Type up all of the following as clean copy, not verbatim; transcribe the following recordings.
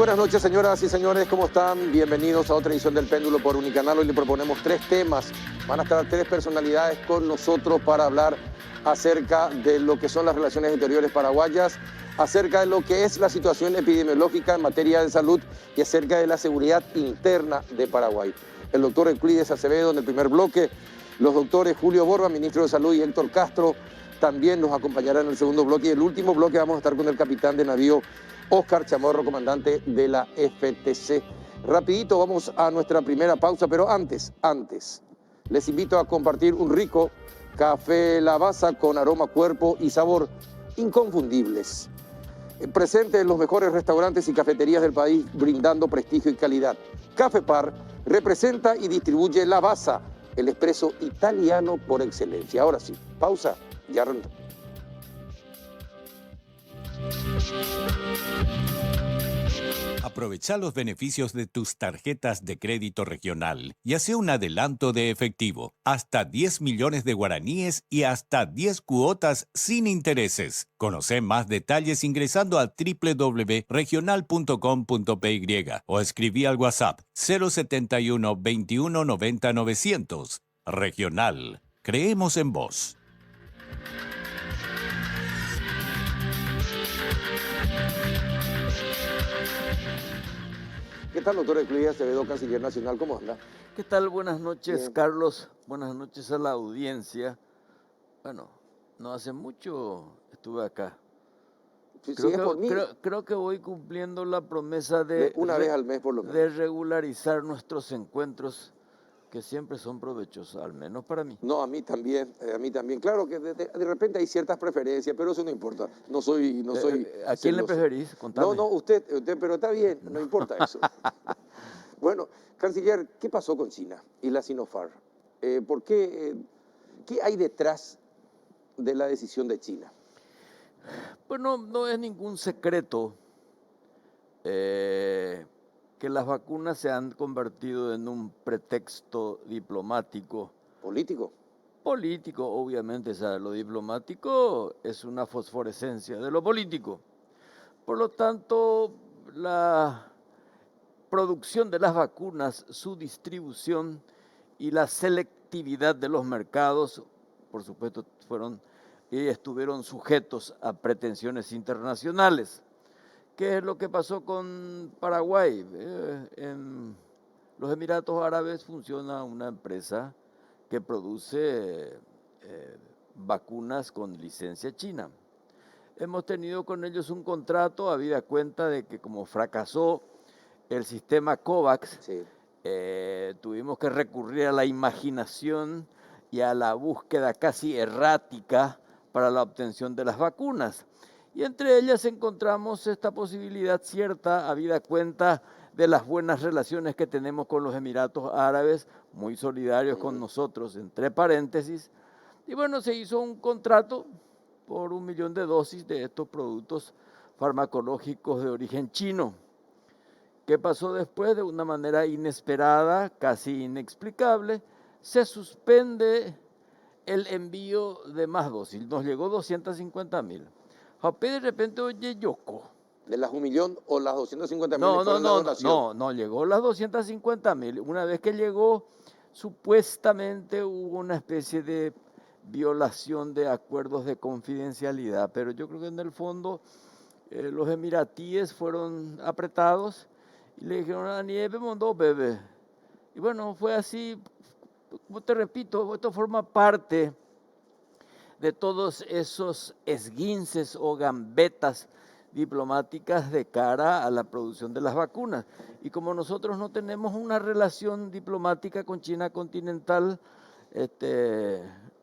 buenas noches, señoras y señores, ¿cómo están? Bienvenidos a otra edición del Péndulo por Unicanal. Hoy le proponemos 3 temas. Van a estar 3 personalidades con nosotros para hablar acerca de lo que son las relaciones exteriores paraguayas, acerca de lo que es la situación epidemiológica en materia de salud y acerca de la seguridad interna de Paraguay. El doctor Euclides Acevedo en el primer bloque, los doctores Julio Borba, ministro de Salud, y Héctor Castro también nos acompañarán en el segundo bloque. Y en el último bloque vamos a estar con el capitán de navío Óscar Chamorro, comandante de la FTC. Rapidito vamos a nuestra primera pausa, pero antes, les invito a compartir un rico café Lavazza con aroma, cuerpo y sabor inconfundibles. Presente en los mejores restaurantes y cafeterías del país, brindando prestigio y calidad. Café Par representa y distribuye Lavazza, el espresso italiano por excelencia. Ahora sí, pausa, ya retornamos. Aprovecha los beneficios de tus tarjetas de crédito regional y hace un adelanto de efectivo, hasta 10 millones de guaraníes y hasta 10 cuotas sin intereses. Conoce más detalles ingresando a www.regional.com.py o escribí al WhatsApp 071 21 90 900. Regional. Creemos en vos. ¿Qué tal, doctor Euclides Acevedo, canciller nacional? ¿Cómo anda? ¿Qué tal? Buenas noches, Bien. Carlos. Buenas noches a la audiencia. Bueno, no hace mucho estuve acá. Si es por mí, Creo que voy cumpliendo la promesa de una vez al mes por lo menos. de regularizar nuestros encuentros, que siempre son provechosos, al menos para mí. No, a mí también. Claro que de repente hay ciertas preferencias, pero eso no importa. No soy ¿A quién le celoso. preferís? Contame. No, usted, pero está bien, no importa eso. Bueno, canciller, ¿qué pasó con China y la Sinopharm? ¿Por qué? ¿Qué hay detrás de la decisión de China? Pues no es ningún secreto que las vacunas se han convertido en un pretexto diplomático. ¿Político? Obviamente, o sea, lo diplomático es una fosforescencia de lo político. Por lo tanto, la producción de las vacunas, su distribución y la selectividad de los mercados, por supuesto, estuvieron sujetos a pretensiones internacionales. ¿Qué es lo que pasó con Paraguay? En los Emiratos Árabes funciona una empresa que produce vacunas con licencia china. Hemos tenido con ellos un contrato, habida cuenta de que como fracasó el sistema COVAX, Sí. tuvimos que recurrir a la imaginación y a la búsqueda casi errática para la obtención de las vacunas. Y entre ellas encontramos esta posibilidad cierta, habida cuenta de las buenas relaciones que tenemos con los Emiratos Árabes, muy solidarios con nosotros, entre paréntesis. Y bueno, se hizo un contrato por 1 millón de dosis de estos productos farmacológicos de origen chino. ¿Qué pasó después? De una manera inesperada, casi inexplicable, se suspende el envío de más dosis. Nos llegó 250.000. De repente, oye, Yoko. ¿De las 1 millón o las 250.000 fueron la donación? No, llegó las 250.000. Una vez que llegó, supuestamente hubo una especie de violación de acuerdos de confidencialidad, pero yo creo que en el fondo los emiratíes fueron apretados y le dijeron a Nieve mandó bebé. Y bueno, fue así. Como te repito, esto forma parte de todos esos esguinces o gambetas diplomáticas de cara a la producción de las vacunas. Y como nosotros no tenemos una relación diplomática con China continental,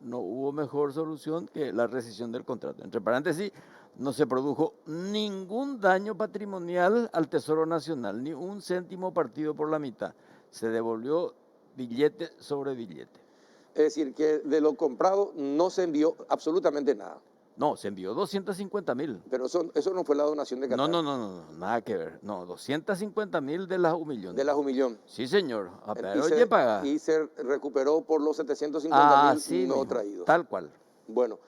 no hubo mejor solución que la rescisión del contrato. Entre paréntesis, no se produjo ningún daño patrimonial al Tesoro Nacional, ni un céntimo partido por la mitad. Se devolvió billete sobre billete. Es decir, que de lo comprado no se envió absolutamente nada. No, se envió 250.000. Pero eso no fue la donación de Qatar. No, nada que ver. No, 250.000 de las 1 millón. De las 1 millón. Sí, señor. Pero oye, paga. Y se recuperó por los 750.000 sí, no mijo, traídos. tal cual. Bueno,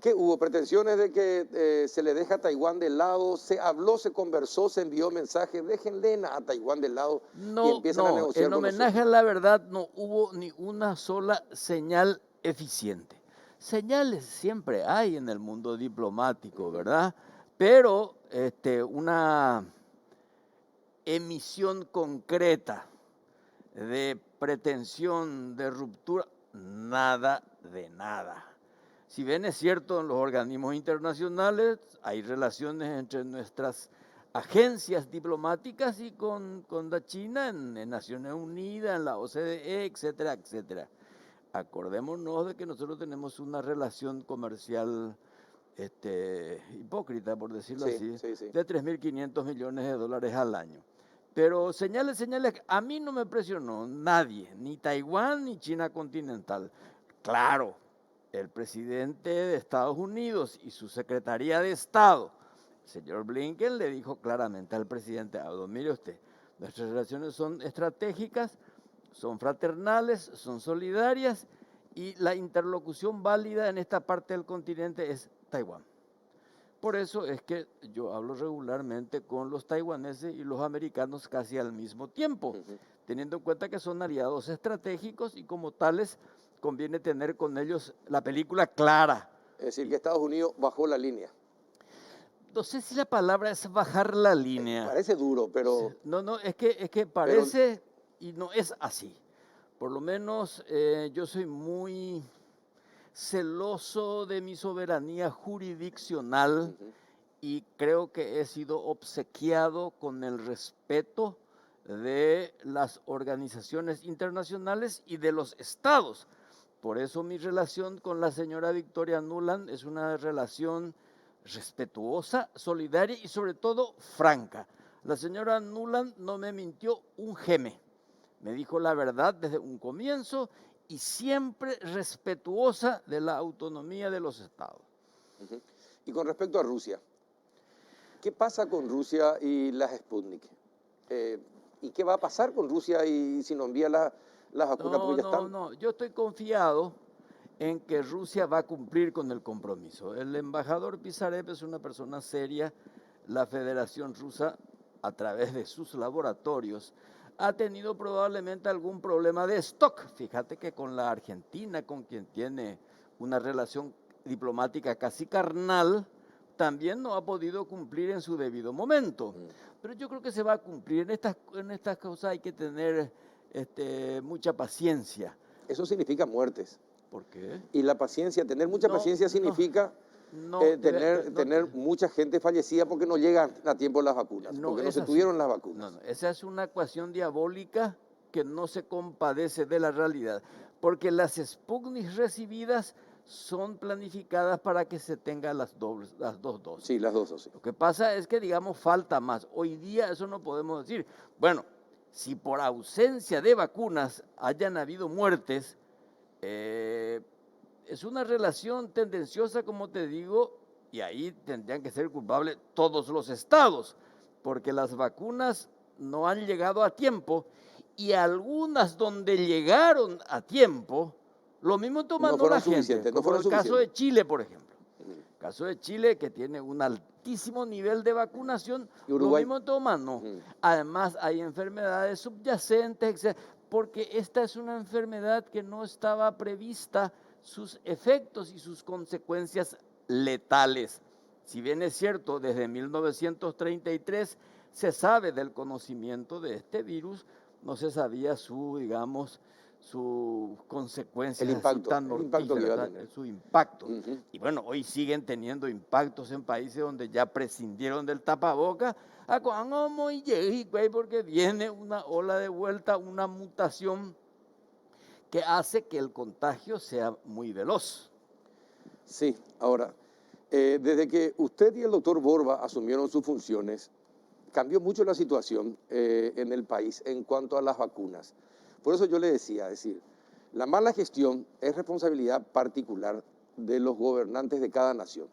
¿Qué hubo? ¿Pretensiones de que se le deja a Taiwán de lado? ¿Se habló, se conversó, se envió mensajes? Déjenle a Taiwán de lado y No, empiezan a no, negociar en con homenaje a nosotros. la verdad no hubo ni una sola señal eficiente. Señales siempre hay en el mundo diplomático, ¿verdad? Pero una emisión concreta de pretensión de ruptura, nada de nada. Si bien es cierto, en los organismos internacionales hay relaciones entre nuestras agencias diplomáticas y con la China en Naciones Unidas, en la OCDE, etcétera, etcétera. Acordémonos de que nosotros tenemos una relación comercial hipócrita, por decirlo Sí, así, sí, sí. de 3.500 millones de dólares al año. Pero señales, a mí no me presionó nadie, ni Taiwán ni China continental. Claro, el presidente de Estados Unidos y su secretaría de Estado, el señor Blinken, le dijo claramente al presidente Abbott, mire usted, nuestras relaciones son estratégicas, son fraternales, son solidarias y la interlocución válida en esta parte del continente es Taiwán. Por eso es que yo hablo regularmente con los taiwaneses y los americanos casi al mismo tiempo, teniendo en cuenta que son aliados estratégicos y como tales conviene tener con ellos la película clara. Es decir, que Estados Unidos bajó la línea. No sé si la palabra es bajar la línea. Parece duro, pero... No, es que parece y no es así. Por lo menos yo soy muy celoso de mi soberanía jurisdiccional y creo que he sido obsequiado con el respeto de las organizaciones internacionales y de los estados. Por eso mi relación con la señora Victoria Nuland es una relación respetuosa, solidaria y sobre todo franca. La señora Nuland no me mintió un geme. Me dijo la verdad desde un comienzo y siempre respetuosa de la autonomía de los estados. Y con respecto a Rusia, ¿qué pasa con Rusia y las Sputnik? ¿Y qué va a pasar con Rusia y si no envía las vacunas? Porque ya están... No, yo estoy confiado en que Rusia va a cumplir con el compromiso. El embajador Pisarev es una persona seria. La Federación Rusa, a través de sus laboratorios, ha tenido probablemente algún problema de stock. Fíjate que con la Argentina, con quien tiene una relación diplomática casi carnal, también no ha podido cumplir en su debido momento. Pero yo creo que se va a cumplir. En estas cosas hay que tener mucha paciencia. Eso significa muertes. ¿Por qué? Y la paciencia, tener mucha paciencia significa tener mucha gente fallecida porque no llegan a tiempo las vacunas, porque no se tuvieron las vacunas. No, esa es una ecuación diabólica que no se compadece de la realidad, porque las Sputnik recibidas son planificadas para que se tengan las dos dosis. Sí, las dos dosis. Lo que pasa es que, digamos, falta más. Hoy día eso no podemos decir. Bueno, si por ausencia de vacunas hayan habido muertes, es una relación tendenciosa, como te digo, y ahí tendrían que ser culpables todos los estados, porque las vacunas no han llegado a tiempo y algunas donde llegaron a tiempo, lo mismo tomando la gente, como el caso de Chile, por ejemplo. El caso de Chile, que tiene un altísimo nivel de vacunación, lo mismo toman, no. Además, hay enfermedades subyacentes, etc., porque esta es una enfermedad que no estaba prevista sus efectos y sus consecuencias letales. Si bien es cierto, desde 1933 se sabe del conocimiento de este virus, no se sabía su consecuencia, el impacto que iba a tener. Su impacto. Y bueno, hoy siguen teniendo impactos en países donde ya prescindieron del tapaboca, porque viene una ola de vuelta, una mutación que hace que el contagio sea muy veloz. Sí, ahora, desde que usted y el doctor Borba asumieron sus funciones, cambió mucho la situación en el país en cuanto a las vacunas. Por eso yo le decía, la mala gestión es responsabilidad particular de los gobernantes de cada nación.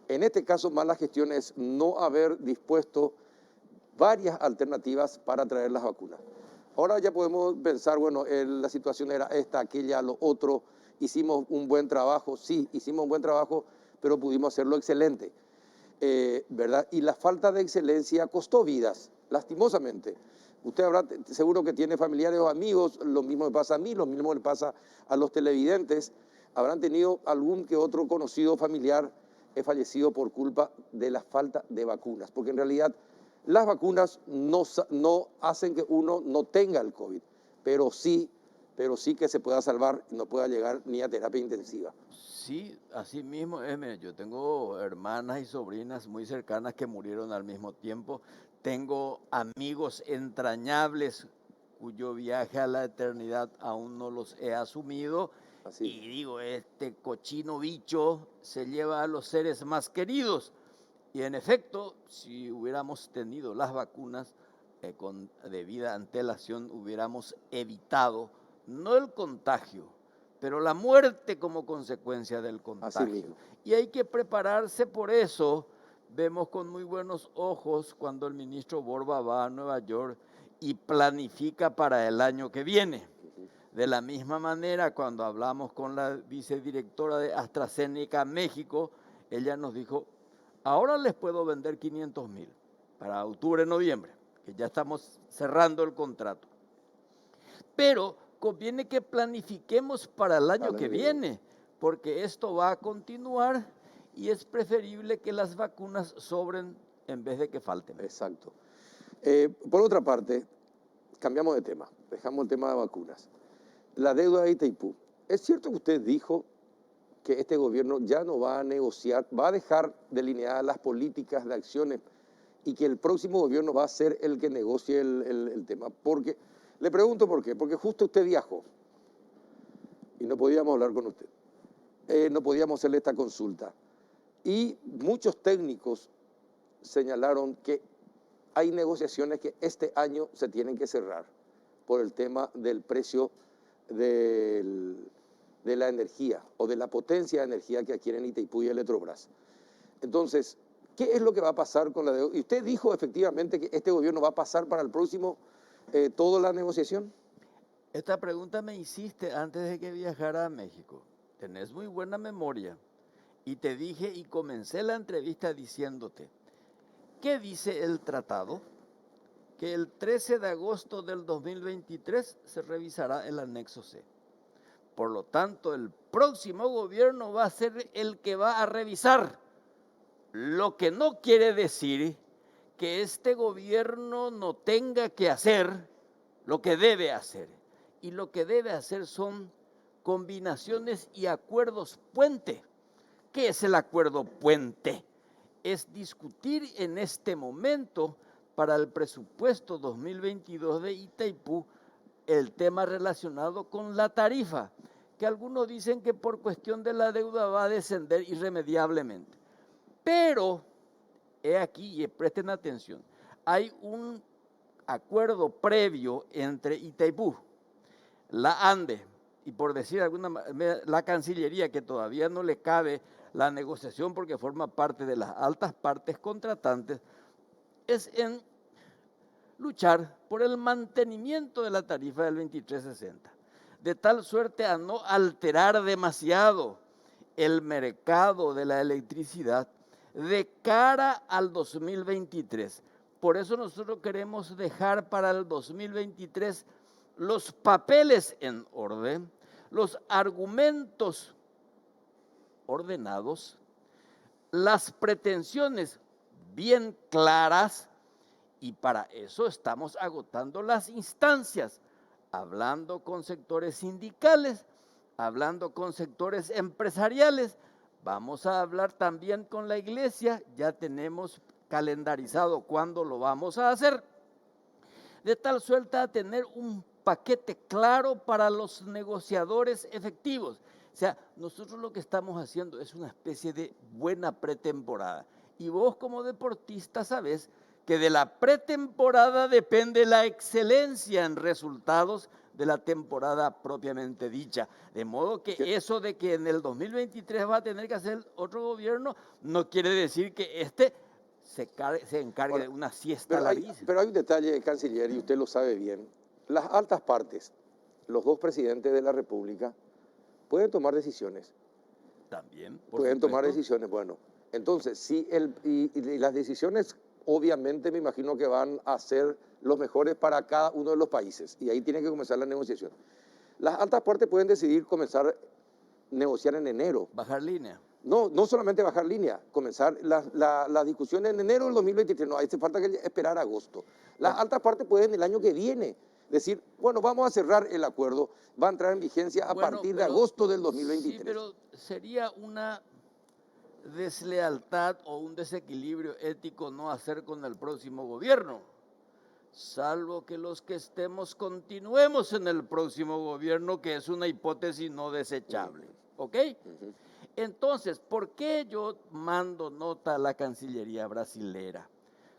En este caso, mala gestión es no haber dispuesto varias alternativas para traer las vacunas. Ahora ya podemos pensar, bueno, la situación era esta, aquella, lo otro, hicimos un buen trabajo, sí, hicimos un buen trabajo, pero pudimos hacerlo excelente, ¿verdad? Y la falta de excelencia costó vidas, lastimosamente. Usted seguro que tiene familiares o amigos, lo mismo me pasa a mí, lo mismo le pasa a los televidentes, habrán tenido algún que otro conocido familiar fallecido por culpa de la falta de vacunas, porque en realidad las vacunas no hacen que uno no tenga el COVID, pero sí que se pueda salvar y no pueda llegar ni a terapia intensiva. Sí, así mismo es. Mire, yo tengo hermanas y sobrinas muy cercanas que murieron al mismo tiempo. Tengo amigos entrañables cuyo viaje a la eternidad aún no los he asumido. Así. Y digo, este cochino bicho se lleva a los seres más queridos. Y en efecto, si hubiéramos tenido las vacunas con debida antelación, hubiéramos evitado no el contagio, pero la muerte como consecuencia del Así contagio. mismo. Y hay que prepararse por eso. Vemos con muy buenos ojos cuando el ministro Borba va a Nueva York y planifica para el año que viene. De la misma manera, cuando hablamos con la vicedirectora de AstraZeneca México, ella nos dijo, ahora les puedo vender 500,000 para octubre, noviembre, que ya estamos cerrando el contrato. Pero conviene que planifiquemos para el año que viene, porque esto va a continuar y es preferible que las vacunas sobren en vez de que falten. Exacto. Por otra parte, cambiamos de tema, dejamos el tema de vacunas. La deuda de Itaipú. ¿Es cierto que usted dijo que este gobierno ya no va a negociar, va a dejar delineadas las políticas de acciones y que el próximo gobierno va a ser el que negocie el tema? Porque, le pregunto por qué, porque justo usted viajó y no podíamos hablar con usted, no podíamos hacerle esta consulta. Y muchos técnicos señalaron que hay negociaciones que este año se tienen que cerrar por el tema del precio de la energía o de la potencia de energía que adquieren Itaipú y Eletrobras. Entonces, ¿qué es lo que va a pasar con la deuda? Y usted dijo efectivamente que este gobierno va a pasar para el próximo toda la negociación. Esta pregunta me hiciste antes de que viajara a México. Tenés muy buena memoria. Y te dije y comencé la entrevista diciéndote, ¿qué dice el tratado? Que el 13 de agosto del 2023 se revisará el anexo C. Por lo tanto, el próximo gobierno va a ser el que va a revisar. Lo que no quiere decir que este gobierno no tenga que hacer lo que debe hacer. Y lo que debe hacer son combinaciones y acuerdos puente. ¿Qué es el acuerdo puente? Es discutir en este momento para el presupuesto 2022 de Itaipú el tema relacionado con la tarifa, que algunos dicen que por cuestión de la deuda va a descender irremediablemente. Pero, he aquí, y presten atención, hay un acuerdo previo entre Itaipú, la ANDE, y por decir alguna manera, la Cancillería, que todavía no le cabe la negociación porque forma parte de las altas partes contratantes, es en luchar por el mantenimiento de la tarifa del 2360, de tal suerte a no alterar demasiado el mercado de la electricidad de cara al 2023. Por eso nosotros queremos dejar para el 2023 los papeles en orden, los argumentos ordenados, las pretensiones bien claras, y para eso estamos agotando las instancias, hablando con sectores sindicales, hablando con sectores empresariales, vamos a hablar también con la iglesia, ya tenemos calendarizado cuándo lo vamos a hacer, de tal suerte a tener un paquete claro para los negociadores efectivos. O sea, nosotros lo que estamos haciendo es una especie de buena pretemporada. Y vos como deportista sabés que de la pretemporada depende la excelencia en resultados de la temporada propiamente dicha. De modo que eso de que en el 2023 va a tener que hacer otro gobierno, no quiere decir que este se encargue de una siesta larguísima. Pero hay un detalle, canciller, y usted lo sabe bien. Las altas partes, los dos presidentes de la República, pueden tomar decisiones También, por Pueden tomar supuesto. decisiones, bueno. Entonces, sí, y las decisiones obviamente me imagino que van a ser los mejores para cada uno de los países. Y ahí tiene que comenzar la negociación. Las altas partes pueden decidir comenzar a negociar en enero. Bajar línea. No, no solamente bajar línea, comenzar la discusión en enero del 2023. No, hace falta que esperar agosto. Las altas partes pueden el año que viene decir, bueno, vamos a cerrar el acuerdo, va a entrar en vigencia a Bueno, partir de pero- agosto del Sí, 2023. pero sería una deslealtad o un desequilibrio ético no hacer con el próximo gobierno, salvo que los que estemos continuemos en el próximo gobierno, que es una hipótesis no desechable. ¿Ok? Entonces, ¿por qué yo mando nota a la Cancillería brasilera?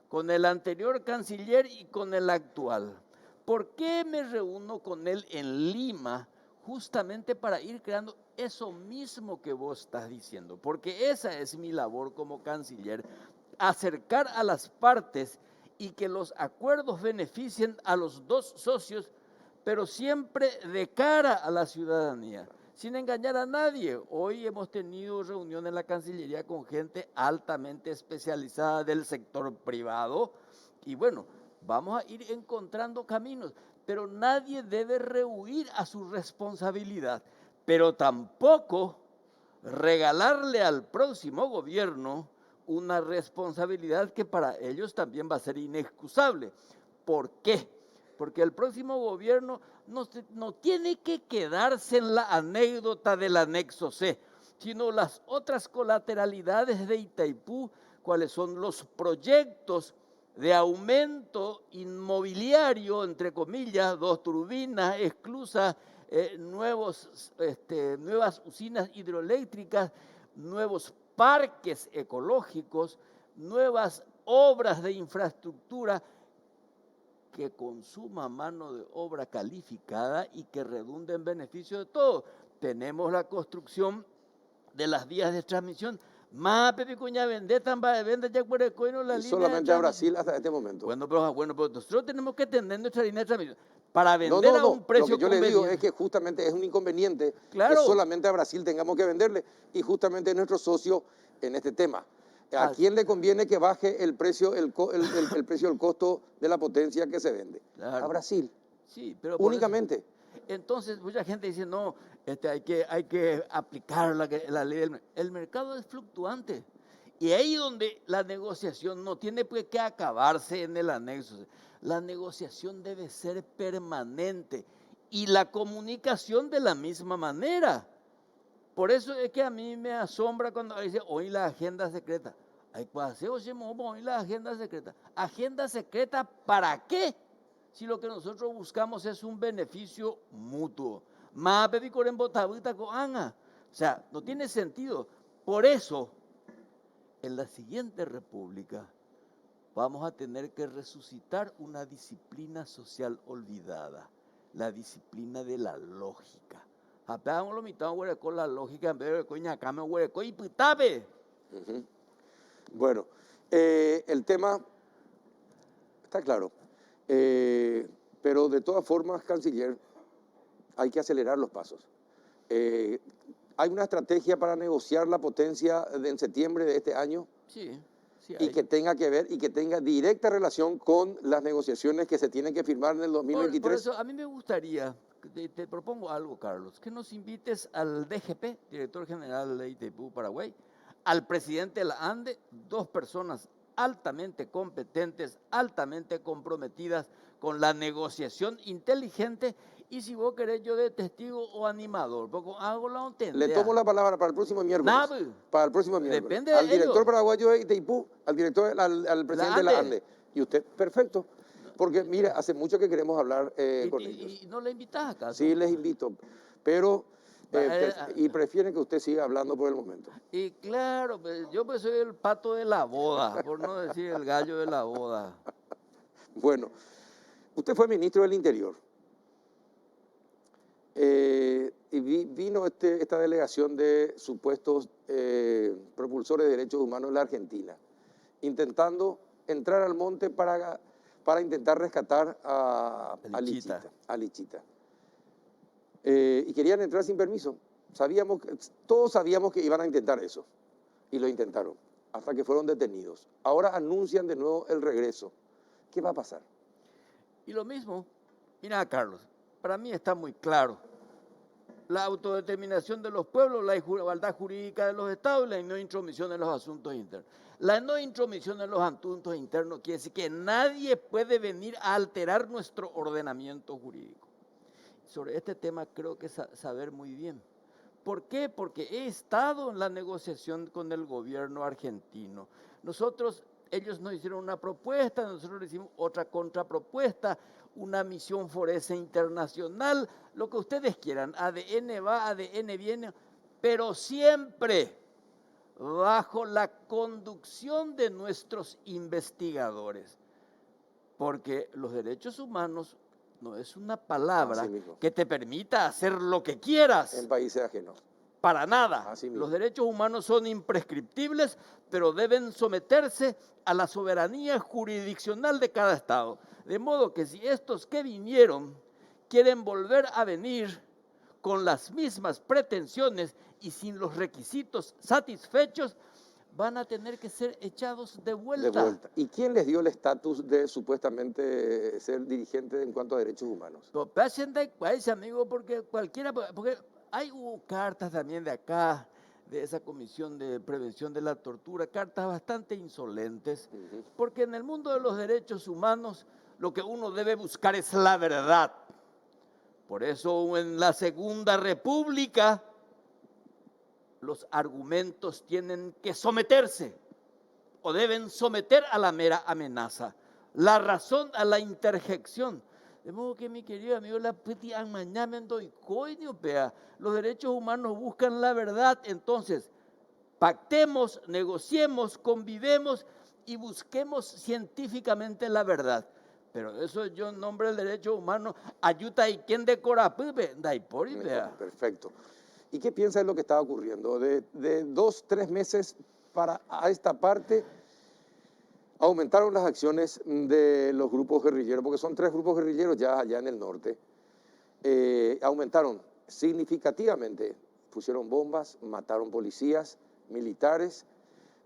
Con el anterior canciller y con el actual. ¿Por qué me reúno con él en Lima? Justamente para ir creando eso mismo que vos estás diciendo, porque esa es mi labor como canciller, acercar a las partes y que los acuerdos beneficien a los dos socios, pero siempre de cara a la ciudadanía, sin engañar a nadie. Hoy hemos tenido reunión en la Cancillería con gente altamente especializada del sector privado y bueno, vamos a ir encontrando caminos, pero nadie debe rehuir a su responsabilidad, pero tampoco regalarle al próximo gobierno una responsabilidad que para ellos también va a ser inexcusable. ¿Por qué? Porque el próximo gobierno no tiene que quedarse en la anécdota del anexo C, sino las otras colateralidades de Itaipú, cuáles son los proyectos de aumento inmobiliario, entre comillas, 2 turbinas, esclusas, nuevas usinas hidroeléctricas, nuevos parques ecológicos, nuevas obras de infraestructura que consuma mano de obra calificada y que redunde en beneficio de todos. Tenemos la construcción de las vías de transmisión. Más pepicuña vendetan va a vender ya la Y línea de solamente a transmisión. Brasil hasta este momento. Bueno, pero nosotros tenemos que tener nuestra línea de transmisión para No, vender no, a un no. Lo precio que yo le digo conveniente. es que justamente es un inconveniente que Claro. solamente a Brasil tengamos que venderle y justamente es nuestro socio en este tema. ¿A Ah, quién le conviene que baje el precio, el precio del costo de la potencia que se vende? Claro. A Brasil, Sí, pero por eso- únicamente. Entonces, mucha gente dice, no, hay que aplicar la ley del mercado. El mercado es fluctuante. Y ahí donde la negociación no tiene pues que acabarse en el anexo. La negociación debe ser permanente y la comunicación de la misma manera. Por eso es que a mí me asombra cuando dice, hoy la agenda secreta. Hay que hoy la agenda secreta. ¿Agenda secreta para qué? Si lo que nosotros buscamos es un beneficio mutuo. O sea, no tiene sentido. Por eso, en la siguiente república, vamos a tener que resucitar una disciplina social olvidada, la disciplina de la lógica. Apeamos lo mitad con la lógica en vez de coña acá me hueco y pitabe. Bueno, el tema está claro. Pero de todas formas, canciller, hay que acelerar los pasos. Hay una estrategia para negociar la potencia en septiembre de este año Sí, sí y hay. que tenga que ver y que tenga directa relación con las negociaciones que se tienen que firmar en el Por 2023. eso a mí me gustaría, te propongo algo, Carlos, que nos invites al DGP, director general de Itaipú, Paraguay, al presidente de la ANDE, 2 personas altamente competentes, altamente comprometidas con la negociación inteligente, y si vos querés yo de testigo o animador, porque hago la Le tomo la palabra para el próximo miércoles. Nada, Para el próximo miércoles. depende de Al director ellos. paraguayo de Itaipú, al presidente de la ANDE. ANDE. Y usted, perfecto. Porque mire, hace mucho que queremos hablar con ellos. ¿Y no le invitás acaso? Sí, les invito, pero Eh, y prefieren que usted siga hablando por el momento. Y claro, pues, yo pues soy el pato de la boda, por no decir el gallo de la boda. Bueno, usted fue ministro del Interior. Y vino esta delegación de supuestos propulsores de derechos humanos en la Argentina, intentando entrar al monte para intentar rescatar a Lichita. Lichita. Y querían entrar sin permiso. Todos sabíamos que iban a intentar eso, y lo intentaron, hasta que fueron detenidos. Ahora anuncian de nuevo el regreso. ¿Qué va a pasar? Y lo mismo, mira, Carlos, para mí está muy claro. La autodeterminación de los pueblos, la igualdad jurídica de los estados y la no intromisión en los asuntos internos. La no intromisión en los asuntos internos quiere decir que nadie puede venir a alterar nuestro ordenamiento jurídico. Sobre este tema creo que saber muy bien. ¿Por qué? Porque he estado en la negociación con el gobierno argentino. Ellos nos hicieron una propuesta, nosotros le hicimos otra contrapropuesta, una misión forense internacional, lo que ustedes quieran, ADN va, ADN viene, pero siempre bajo la conducción de nuestros investigadores, porque los derechos humanos no es una palabra que te permita hacer lo que quieras. En países ajenos. Para nada. Los derechos humanos son imprescriptibles, pero deben someterse a la soberanía jurisdiccional de cada estado. De modo que si estos que vinieron quieren volver a venir con las mismas pretensiones y sin los requisitos satisfechos, van a tener que ser echados de vuelta. ¿Y quién les dio el estatus de supuestamente ser dirigente en cuanto a derechos humanos? Pasen de país, amigo, porque hubo cartas también de acá, de esa comisión de prevención de la tortura, cartas bastante insolentes, porque en el mundo de los derechos humanos lo que uno debe buscar es la verdad. Por eso en la Segunda República los argumentos tienen que someterse o deben someter a la mera amenaza, la razón a la interjección. De modo que, mi querido amigo, los derechos humanos buscan la verdad. Entonces, pactemos, negociemos, convivemos y busquemos científicamente la verdad. Pero eso yo en nombre del derecho humano, ayuda y quien decora, perfecto. ¿Y qué piensa de lo que está ocurriendo? De 2-3 meses para a esta parte, aumentaron las acciones de los grupos guerrilleros, porque son 3 grupos guerrilleros ya allá en el norte. Aumentaron significativamente, pusieron bombas, mataron policías, militares,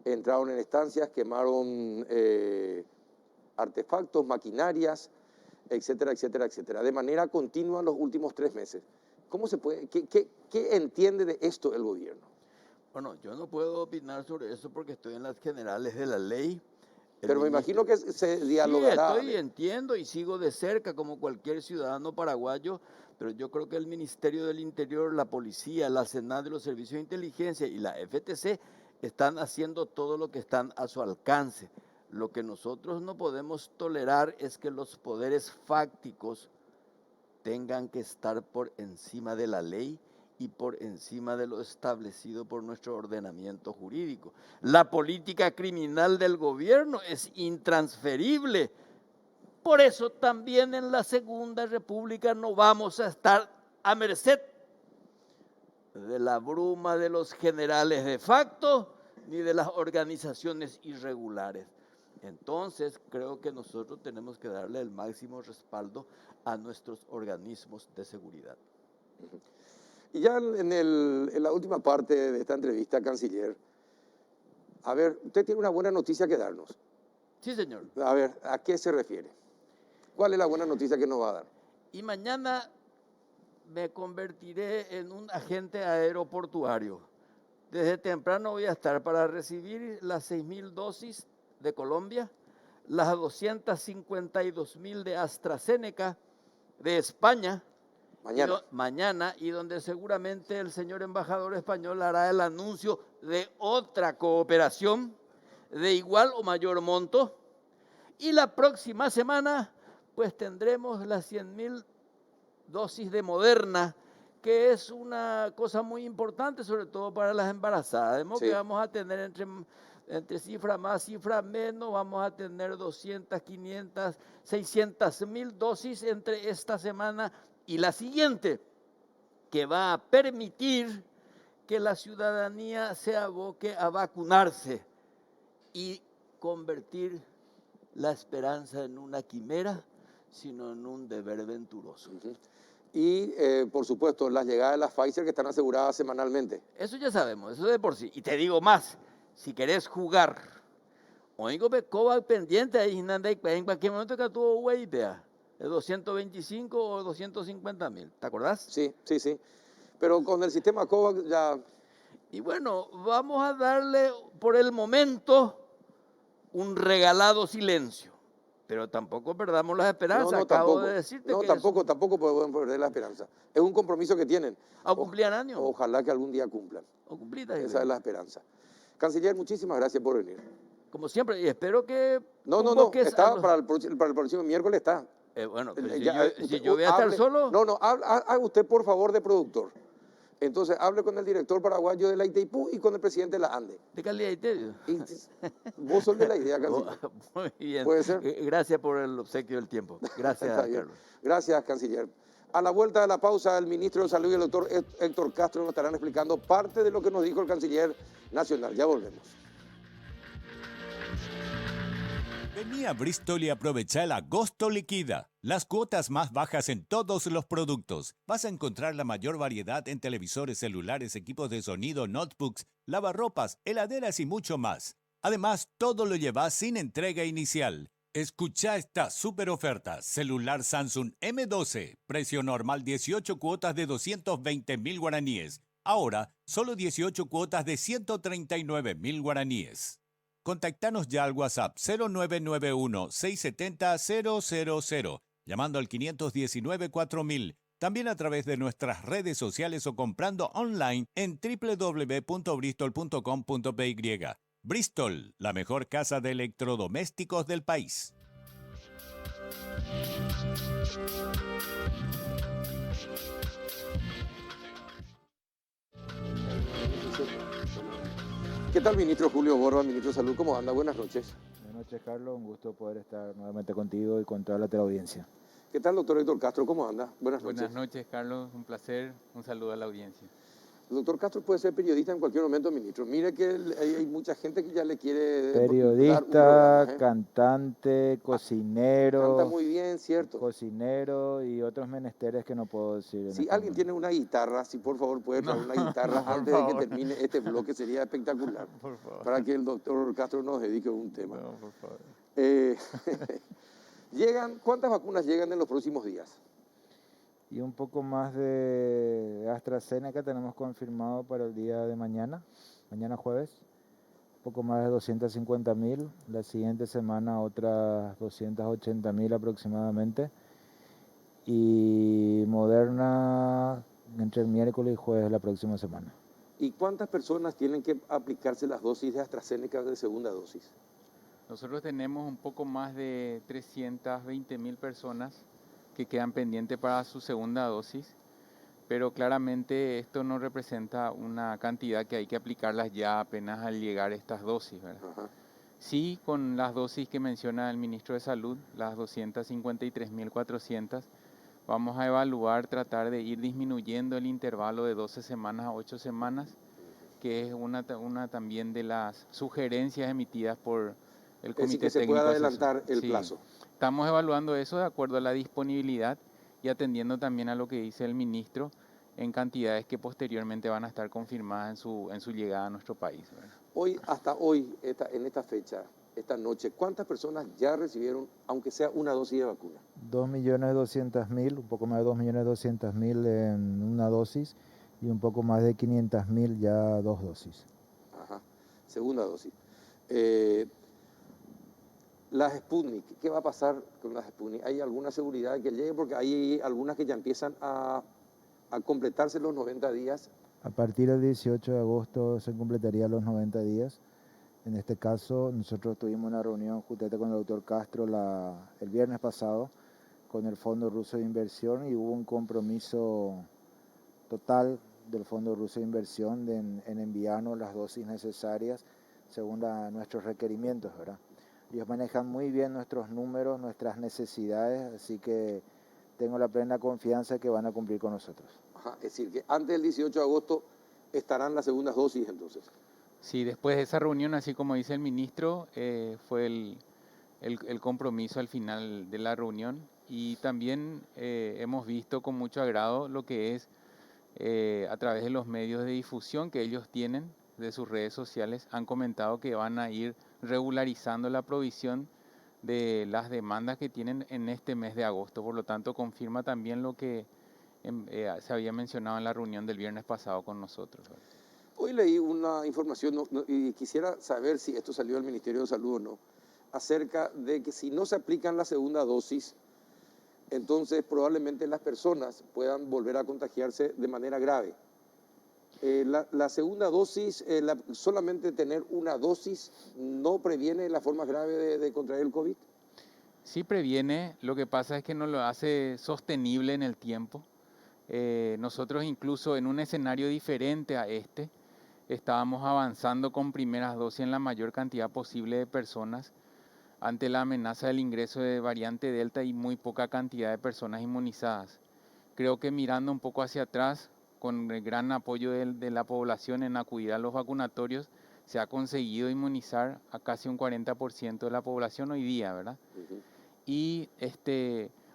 entraron en estancias, quemaron artefactos, maquinarias, etcétera, etcétera, etcétera, de manera continua en los últimos 3 meses. ¿Cómo se puede, qué entiende de esto el gobierno? Bueno, yo no puedo opinar sobre eso porque estoy en las generales de la ley. Pero me imagino que se dialogará. Sí, entiendo y sigo de cerca como cualquier ciudadano paraguayo, pero yo creo que el Ministerio del Interior, la Policía, la SENAD, los Servicios de Inteligencia y la FTC están haciendo todo lo que están a su alcance. Lo que nosotros no podemos tolerar es que los poderes fácticos tengan que estar por encima de la ley y por encima de lo establecido por nuestro ordenamiento jurídico. La política criminal del gobierno es intransferible. Por eso también en la Segunda República no vamos a estar a merced de la bruma de los generales de facto ni de las organizaciones irregulares. Entonces, creo que nosotros tenemos que darle el máximo respaldo a nuestros organismos de seguridad. Y ya en la última parte de esta entrevista, canciller, a ver, usted tiene una buena noticia que darnos. Sí, señor. A ver, ¿a qué se refiere? ¿Cuál es la buena noticia que nos va a dar? Y mañana me convertiré en un agente aeroportuario. Desde temprano voy a estar para recibir las 6.000 dosis de Colombia, las 252.000 de AstraZeneca de España, mañana, y donde seguramente el señor embajador español hará el anuncio de otra cooperación de igual o mayor monto. Y la próxima semana, pues tendremos las 100.000 dosis de Moderna, que es una cosa muy importante, sobre todo para las embarazadas. De modo que vamos a tener entre cifra más, cifra menos, vamos a tener 200, 500, 600.000 dosis entre esta semana y la siguiente, que va a permitir que la ciudadanía se aboque a vacunarse y convertir la esperanza en una quimera, sino en un deber venturoso. Y, por supuesto, las llegadas de las Pfizer que están aseguradas semanalmente. Eso ya sabemos, eso de por sí. Y te digo más, si querés jugar, oigo me coba pendiente ahí, en cualquier momento que tuvo güey, vea, de 225 o 250.000, ¿te acordás? Sí, sí, sí. Pero con el sistema COVAX ya... Y bueno, vamos a darle por el momento un regalado silencio. Pero tampoco perdamos las No, esperanzas. no, Acabo tampoco. de decirte No, que es un... tampoco podemos perder la esperanza. Es un compromiso que tienen. ¿O cumplían años? Ojalá que algún día cumplan. ¿O cumplita? Esa es la esperanza. Canciller, muchísimas gracias por venir. Como siempre, y espero que No, convoques a está los... para el próximo miércoles está. Bueno, pero si Usted, yo voy a estar solo... No, haga usted por favor de productor. Entonces hable con el director paraguayo de la Itaipú y con el presidente de la ANDE. De calidad y tedio. Vos sos de la idea, canciller. Muy bien. ¿Puede ser? Gracias por el obsequio del tiempo. Gracias, Está bien. Carlos. Gracias, canciller. A la vuelta de la pausa, el ministro de Salud y el doctor Héctor Castro nos estarán explicando parte de lo que nos dijo el canciller nacional. Ya volvemos. Vení a Bristol y aprovecha el agosto liquida. Las cuotas más bajas en todos los productos. Vas a encontrar la mayor variedad en televisores, celulares, equipos de sonido, notebooks, lavarropas, heladeras y mucho más. Además, todo lo llevas sin entrega inicial. Escucha esta super oferta. Celular Samsung M12. Precio normal 18 cuotas de 220.000 guaraníes. Ahora, solo 18 cuotas de 139.000 guaraníes. Contactanos ya al WhatsApp 0991-670-000, llamando al 519-4000, también a través de nuestras redes sociales o comprando online en www.bristol.com.py. Bristol, la mejor casa de electrodomésticos del país. ¿Qué tal, ministro Julio Borba, ministro de Salud? ¿Cómo anda? Buenas noches. Buenas noches, Carlos. Un gusto poder estar nuevamente contigo y con toda la teleaudiencia. ¿Qué tal, doctor Héctor Castro? ¿Cómo anda? Buenas noches. Buenas noches, Carlos. Un placer. Un saludo a la audiencia. El doctor Castro puede ser periodista en cualquier momento, ministro. Mire que hay mucha gente que ya le quiere... Periodista, cantante, cocinero. Canta muy bien, ¿cierto? Cocinero y otros menesteres que no puedo decir. Si alguien tiene una guitarra, si por favor puede traer una guitarra antes de que termine este bloque, sería espectacular. Por favor. Para que el doctor Castro nos dedique a un tema. No, por favor. ¿Cuántas vacunas llegan en los próximos días? Y un poco más de AstraZeneca tenemos confirmado para el día de mañana jueves. Un poco más de 250.000. La siguiente semana otras 280.000 aproximadamente. Y Moderna entre el miércoles y jueves de la próxima semana. ¿Y cuántas personas tienen que aplicarse las dosis de AstraZeneca de segunda dosis? Nosotros tenemos un poco más de 320.000 personas que quedan pendientes para su segunda dosis, pero claramente esto no representa una cantidad que hay que aplicarlas ya apenas al llegar estas dosis, ¿verdad? Ajá. Sí, con las dosis que menciona el ministro de Salud, las 253.400, vamos a evaluar, tratar de ir disminuyendo el intervalo de 12 semanas a 8 semanas, que es una también de las sugerencias emitidas por el Comité Es decir, que se Técnico pueda Asesor. adelantar el Sí. plazo. Estamos evaluando eso de acuerdo a la disponibilidad y atendiendo también a lo que dice el ministro en cantidades que posteriormente van a estar confirmadas en su llegada a nuestro país, ¿verdad? Hasta hoy, en esta fecha, esta noche, ¿cuántas personas ya recibieron, aunque sea una dosis de vacuna? 2.200.000, un poco más de 2.200.000 en una dosis y un poco más de 500.000 ya dos dosis. Ajá, segunda dosis. Las Sputnik, ¿qué va a pasar con las Sputnik? ¿Hay alguna seguridad de que llegue? Porque hay algunas que ya empiezan a completarse los 90 días. A partir del 18 de agosto se completarían los 90 días. En este caso, nosotros tuvimos una reunión justamente con el doctor Castro el viernes pasado con el Fondo Ruso de Inversión y hubo un compromiso total del Fondo Ruso de Inversión en enviarnos las dosis necesarias según nuestros requerimientos, ¿verdad? Ellos manejan muy bien nuestros números, nuestras necesidades, así que tengo la plena confianza de que van a cumplir con nosotros. Ajá, es decir, que antes del 18 de agosto estarán las segundas dosis entonces. Sí, después de esa reunión, así como dice el ministro, fue el compromiso al final de la reunión Y también hemos visto con mucho agrado lo que es a través de los medios de difusión que ellos tienen de sus redes sociales, han comentado que van a ir regularizando la provisión de las demandas que tienen en este mes de agosto. Por lo tanto, confirma también lo que se había mencionado en la reunión del viernes pasado con nosotros. Hoy leí una información y quisiera saber si esto salió del Ministerio de Salud o no, acerca de que si no se aplican la segunda dosis, entonces probablemente las personas puedan volver a contagiarse de manera grave. La segunda dosis, solamente tener una dosis, ¿no previene las formas graves de contraer el COVID? Sí previene, lo que pasa es que no lo hace sostenible en el tiempo. Nosotros incluso en un escenario diferente a este, estábamos avanzando con primeras dosis en la mayor cantidad posible de personas ante la amenaza del ingreso de variante Delta y muy poca cantidad de personas inmunizadas. Creo que mirando un poco hacia atrás, con el gran apoyo de la población en acudir a los vacunatorios, se ha conseguido inmunizar a casi un 40% de la población hoy día, ¿verdad? Y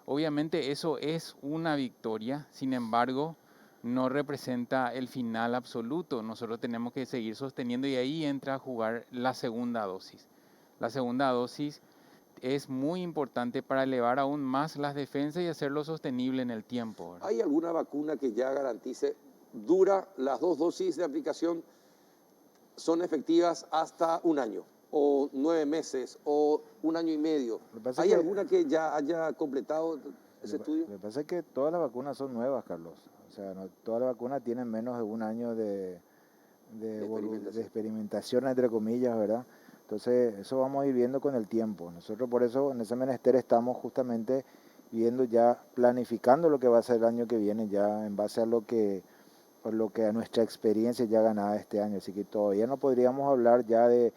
obviamente eso es una victoria, sin embargo, no representa el final absoluto. Nosotros tenemos que seguir sosteniendo y ahí entra a jugar la segunda dosis. La segunda dosis es muy importante para elevar aún más las defensas y hacerlo sostenible en el tiempo, ¿verdad? ¿Hay alguna vacuna que ya garantice, dura las 2 dosis de aplicación, son efectivas hasta un año, o 9 meses, o un año y medio? Lo que pasa ¿Hay es que, alguna que ya haya completado ese estudio? lo que pasa es que todas las vacunas son nuevas, Carlos. O sea, todas las vacunas tienen menos de un año de experimentación, entre comillas, ¿verdad? Entonces, eso vamos a ir viendo con el tiempo. Nosotros por eso en ese menester estamos justamente viendo ya, planificando lo que va a ser el año que viene, ya en base a lo que a nuestra experiencia ya ganada este año. Así que todavía no podríamos hablar ya de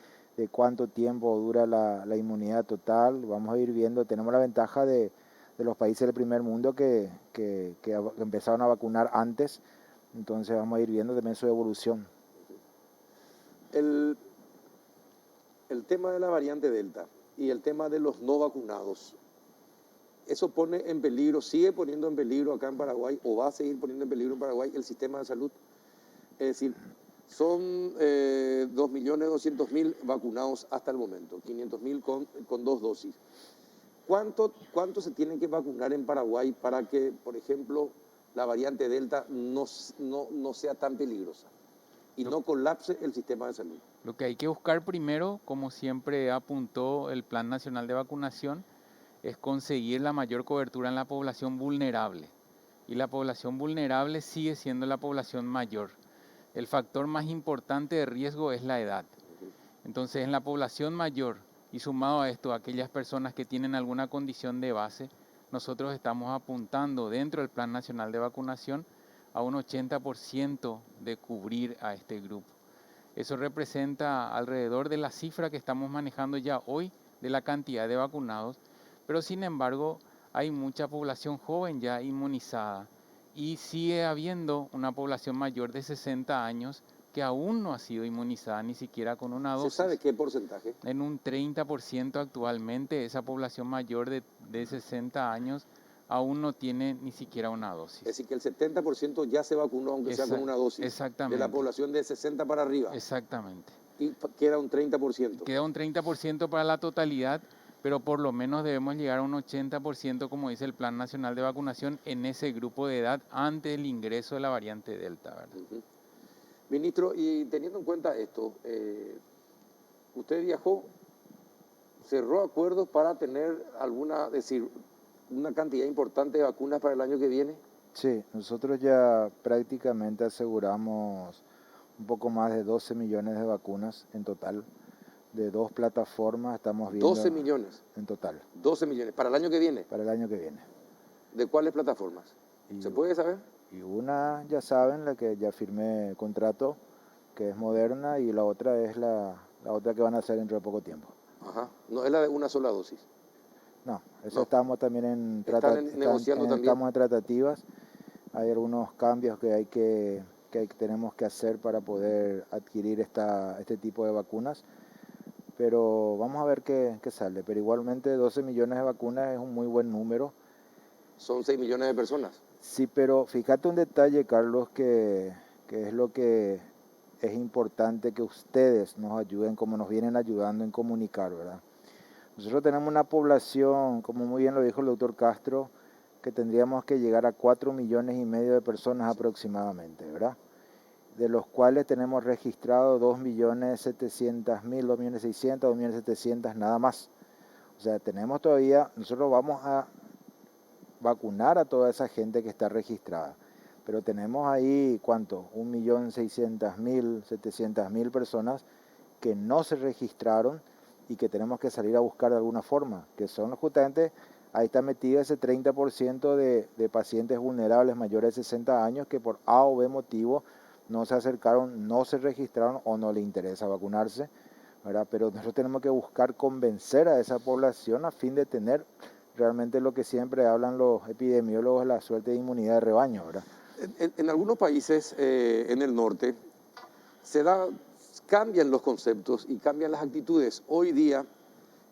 cuánto tiempo dura la inmunidad total. Vamos a ir viendo, tenemos la ventaja de los países del primer mundo que empezaron a vacunar antes, entonces vamos a ir viendo también su evolución. El tema de la variante Delta y el tema de los no vacunados, ¿eso pone en peligro, sigue poniendo en peligro acá en Paraguay o va a seguir poniendo en peligro en Paraguay el sistema de salud? Es decir, son 2.200.000 vacunados hasta el momento, 500.000 con 2 dosis. ¿Cuánto se tiene que vacunar en Paraguay para que, por ejemplo, la variante Delta no sea tan peligrosa y no colapse el sistema de salud? Lo que hay que buscar primero, como siempre apuntó el Plan Nacional de Vacunación, es conseguir la mayor cobertura en la población vulnerable. Y la población vulnerable sigue siendo la población mayor. El factor más importante de riesgo es la edad. Entonces, en la población mayor y sumado a esto, aquellas personas que tienen alguna condición de base, nosotros estamos apuntando dentro del Plan Nacional de Vacunación a un 80% de cubrir a este grupo. Eso representa alrededor de la cifra que estamos manejando ya hoy de la cantidad de vacunados, pero sin embargo hay mucha población joven ya inmunizada y sigue habiendo una población mayor de 60 años que aún no ha sido inmunizada ni siquiera con una dosis. ¿Se sabe qué porcentaje? En un 30% actualmente esa población mayor de 60 años aún no tiene ni siquiera una dosis. Es decir, que el 70% ya se vacunó, aunque sea con una dosis. Exactamente. De la población de 60 para arriba. Exactamente. Y queda un 30%. Queda un 30% para la totalidad, pero por lo menos debemos llegar a un 80%, como dice el Plan Nacional de Vacunación, en ese grupo de edad antes del ingreso de la variante Delta, ¿verdad? Ministro, y teniendo en cuenta esto, usted viajó, cerró acuerdos para tener una cantidad importante de vacunas para el año que viene. Sí, nosotros ya prácticamente aseguramos un poco más de 12 millones de vacunas en total, de 2 plataformas estamos viendo. 12 millones. En total. 12 millones, ¿para el año que viene? Para el año que viene. ¿De cuáles plataformas? ¿Se puede saber? Y una, ya saben, la que ya firmé contrato, que es Moderna, y la otra es la otra que van a hacer dentro de poco tiempo. Ajá, no es la de una sola dosis. No, eso No. estamos también negociando también. Estamos en tratativas. Hay algunos cambios que tenemos que hacer para poder adquirir este tipo de vacunas, pero vamos a ver qué sale. Pero igualmente 12 millones de vacunas es un muy buen número son 6 millones de personas. Sí, pero fíjate un detalle, Carlos, que es lo que es importante que ustedes nos ayuden, como nos vienen ayudando en comunicar, ¿verdad? Nosotros tenemos una población, como muy bien lo dijo el doctor Castro, que tendríamos que llegar a 4,5 millones de personas aproximadamente, ¿verdad? De los cuales tenemos registrado 2.700.000, 2.600.000, 2.700.000 nada más. O sea, tenemos todavía, nosotros vamos a vacunar a toda esa gente que está registrada. Pero tenemos ahí, ¿cuánto? 1.600.000, 700.000 personas que no se registraron y que tenemos que salir a buscar de alguna forma, que son justamente, ahí está metido ese 30% de pacientes vulnerables mayores de 60 años que por A o B motivo no se acercaron, no se registraron o no les interesa vacunarse, ¿verdad? Pero nosotros tenemos que buscar convencer a esa población a fin de tener realmente lo que siempre hablan los epidemiólogos, la suerte de inmunidad de rebaño, ¿verdad? En algunos países en el norte cambian los conceptos y cambian las actitudes. Hoy día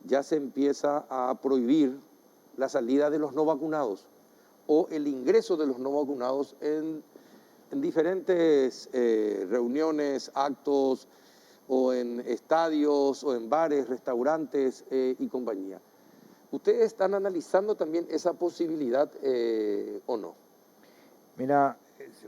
ya se empieza a prohibir la salida de los no vacunados o el ingreso de los no vacunados en diferentes reuniones, actos o en estadios o en bares, restaurantes y compañía. ¿Ustedes están analizando también esa posibilidad o no? Mira,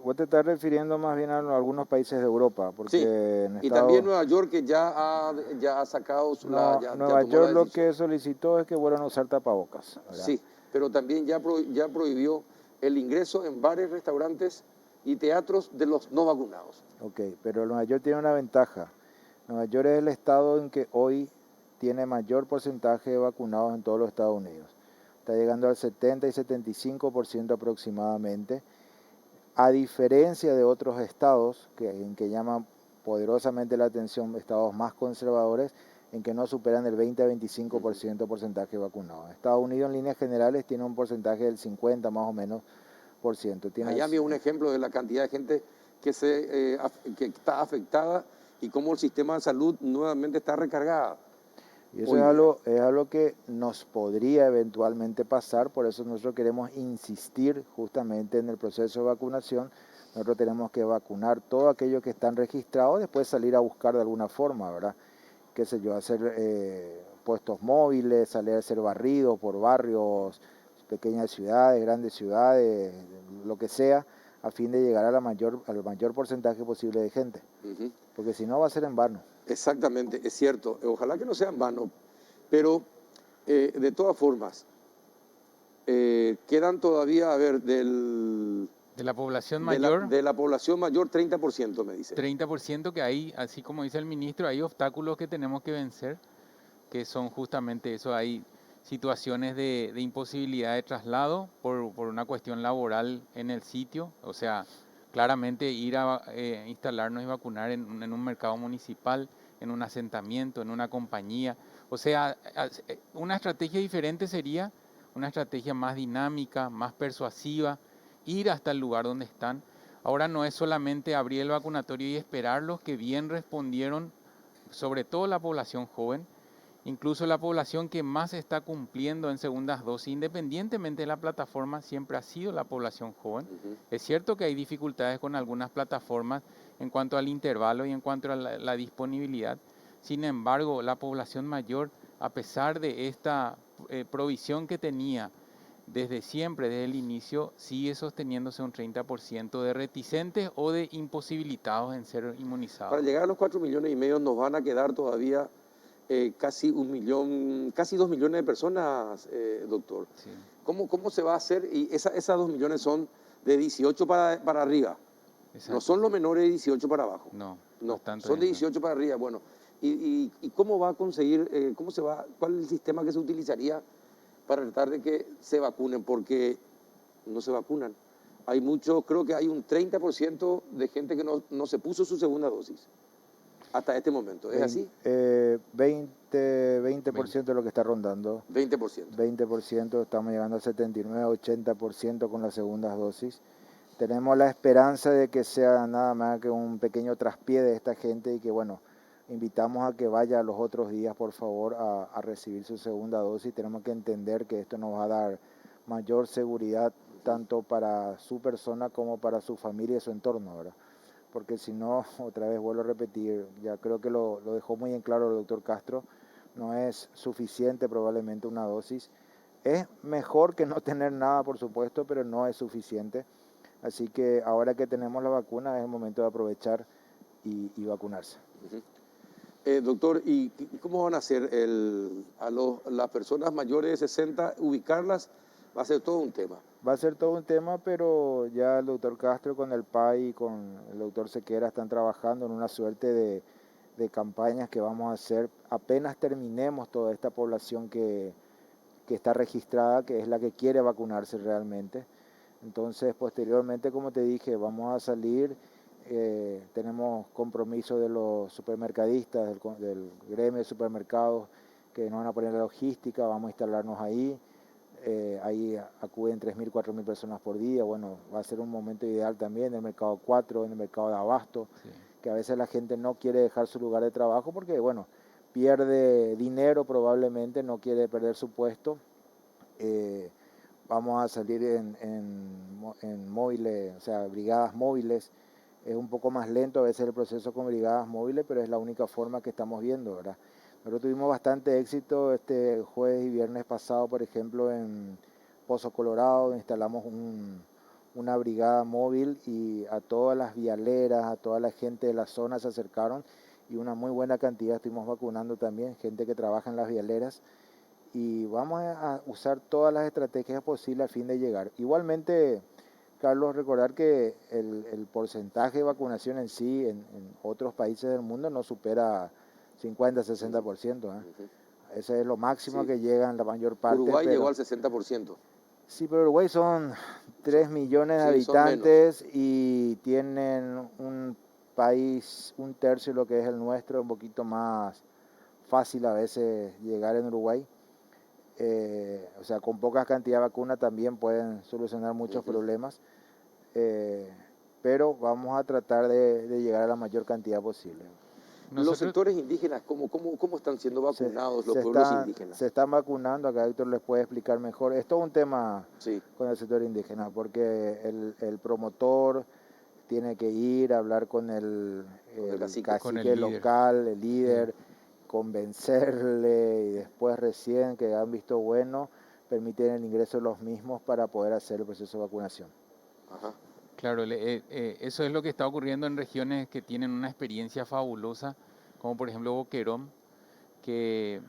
vos te estás refiriendo más bien a algunos países de Europa, porque Sí, en y también Nueva York que ya ha sacado Nueva tomó la York lo decisión. que solicitó es que vuelvan a usar tapabocas, ¿verdad? Sí, pero también ya prohibió el ingreso en bares, restaurantes y teatros de los no vacunados. Ok, pero Nueva York tiene una ventaja. Nueva York es el estado en que hoy tiene mayor porcentaje de vacunados en todos los Estados Unidos. Está llegando al 70 y 75% aproximadamente. A diferencia de otros estados en que llaman poderosamente la atención, estados más conservadores, en que no superan el 20 a 25% porcentaje vacunado. Estados Unidos en líneas generales tiene un porcentaje del 50 más o menos por ciento. Miami es un ejemplo de la cantidad de gente que está afectada y cómo el sistema de salud nuevamente está recargada. Y eso es algo que nos podría eventualmente pasar, por eso nosotros queremos insistir justamente en el proceso de vacunación. Nosotros tenemos que vacunar todos aquellos que están registrados, después salir a buscar de alguna forma, ¿verdad? Qué sé yo, hacer puestos móviles, salir a hacer barridos por barrios, pequeñas ciudades, grandes ciudades, lo que sea, a fin de llegar al mayor porcentaje posible de gente. Porque si no va a ser en vano. Exactamente, es cierto. Ojalá que no sea en vano, pero de todas formas, quedan todavía, a ver, De la población mayor, de la población mayor 30%, me dice. 30% que hay, así como dice el ministro, hay obstáculos que tenemos que vencer, que son justamente eso, hay situaciones de imposibilidad de traslado por una cuestión laboral en el sitio, o sea, claramente ir a instalarnos y vacunar en un mercado municipal, en un asentamiento, en una compañía, o sea, una estrategia diferente sería una estrategia más dinámica, más persuasiva, ir hasta el lugar donde están. Ahora no es solamente abrir el vacunatorio y esperarlos, que bien respondieron, sobre todo la población joven, incluso la población que más está cumpliendo en segundas dosis, independientemente de la plataforma, siempre ha sido la población joven. Es cierto que hay dificultades con algunas plataformas en cuanto al intervalo y en cuanto a la disponibilidad. Sin embargo, la población mayor, a pesar de esta provisión que tenía desde siempre, desde el inicio, sigue sosteniéndose un 30% de reticentes o de imposibilitados en ser inmunizados. Para llegar a los 4,5 millones nos van a quedar todavía casi 1 millón, casi 2 millones de personas, doctor. Sí. ¿Cómo se va a hacer? Y esas 2 millones son de 18 para arriba. Exacto. No son los menores de 18 para abajo. No, son de 18 para arriba. Bueno, ¿y cómo va a conseguir, cuál es el sistema que se utilizaría para tratar de que se vacunen? Porque no se vacunan. Hay muchos, creo que hay un 30% de gente que no se puso su segunda dosis hasta este momento. ¿Es así? 20% de lo que está rondando. 20%. 20%, estamos llegando al 79-80% con las segundas dosis. Tenemos la esperanza de que sea nada más que un pequeño traspié de esta gente y que, bueno, invitamos a que vaya los otros días, por favor, a recibir su segunda dosis. Tenemos que entender que esto nos va a dar mayor seguridad tanto para su persona como para su familia y su entorno, ¿verdad? Porque si no, otra vez vuelvo a repetir, ya creo que lo dejó muy en claro el doctor Castro, no es suficiente probablemente una dosis. Es mejor que no tener nada, por supuesto, pero no es suficiente. Así que ahora que tenemos la vacuna es el momento de aprovechar y vacunarse. Doctor, ¿y cómo van a hacer las personas mayores de 60, ubicarlas? Va a ser todo un tema. Va a ser todo un tema, pero ya el doctor Castro con el PAI y con el doctor Sequera están trabajando en una suerte de campañas que vamos a hacer apenas terminemos toda esta población que está registrada, que es la que quiere vacunarse realmente. Entonces, posteriormente, como te dije, vamos a salir, tenemos compromiso de los supermercadistas, del gremio de supermercados, que nos van a poner la logística, vamos a instalarnos ahí. Ahí acuden 3.000, 4.000 personas por día. Bueno, va a ser un momento ideal también en el mercado 4, en el mercado de abasto, sí, que a veces la gente no quiere dejar su lugar de trabajo porque, bueno, pierde dinero probablemente, no quiere perder su puesto. Vamos a salir en móviles, o sea, brigadas móviles. Es un poco más lento a veces el proceso con brigadas móviles, pero es la única forma que estamos viendo, ¿verdad? Nosotros tuvimos bastante éxito este jueves y viernes pasado, por ejemplo, en Pozo Colorado, instalamos una brigada móvil y a todas las vialeras, a toda la gente de la zona se acercaron y una muy buena cantidad estuvimos vacunando también, gente que trabaja en las vialeras, y vamos a usar todas las estrategias posibles a fin de llegar. Igualmente, Carlos, recordar que el porcentaje de vacunación en sí en otros países del mundo no supera 50-60%. Ese es lo máximo, sí, que llega en la mayor parte. Uruguay llegó al 60%. Sí, pero Uruguay son 3 millones de habitantes y tienen un país, un tercio de lo que es el nuestro, un poquito más fácil a veces llegar en Uruguay. O sea, con poca cantidad de vacunas también pueden solucionar muchos problemas, pero vamos a tratar de llegar a la mayor cantidad posible. Los sectores indígenas, ¿cómo están siendo vacunados los pueblos indígenas? Se están vacunando, acá Héctor les puede explicar mejor. Es todo un tema, sí, con el sector indígena, porque el promotor tiene que ir a hablar con el cacique local, el líder, sí, convencerle, y después recién que han visto bueno, permiten el ingreso de los mismos para poder hacer el proceso de vacunación. Ajá. Claro, eso es lo que está ocurriendo en regiones que tienen una experiencia fabulosa, como por ejemplo Boquerón, que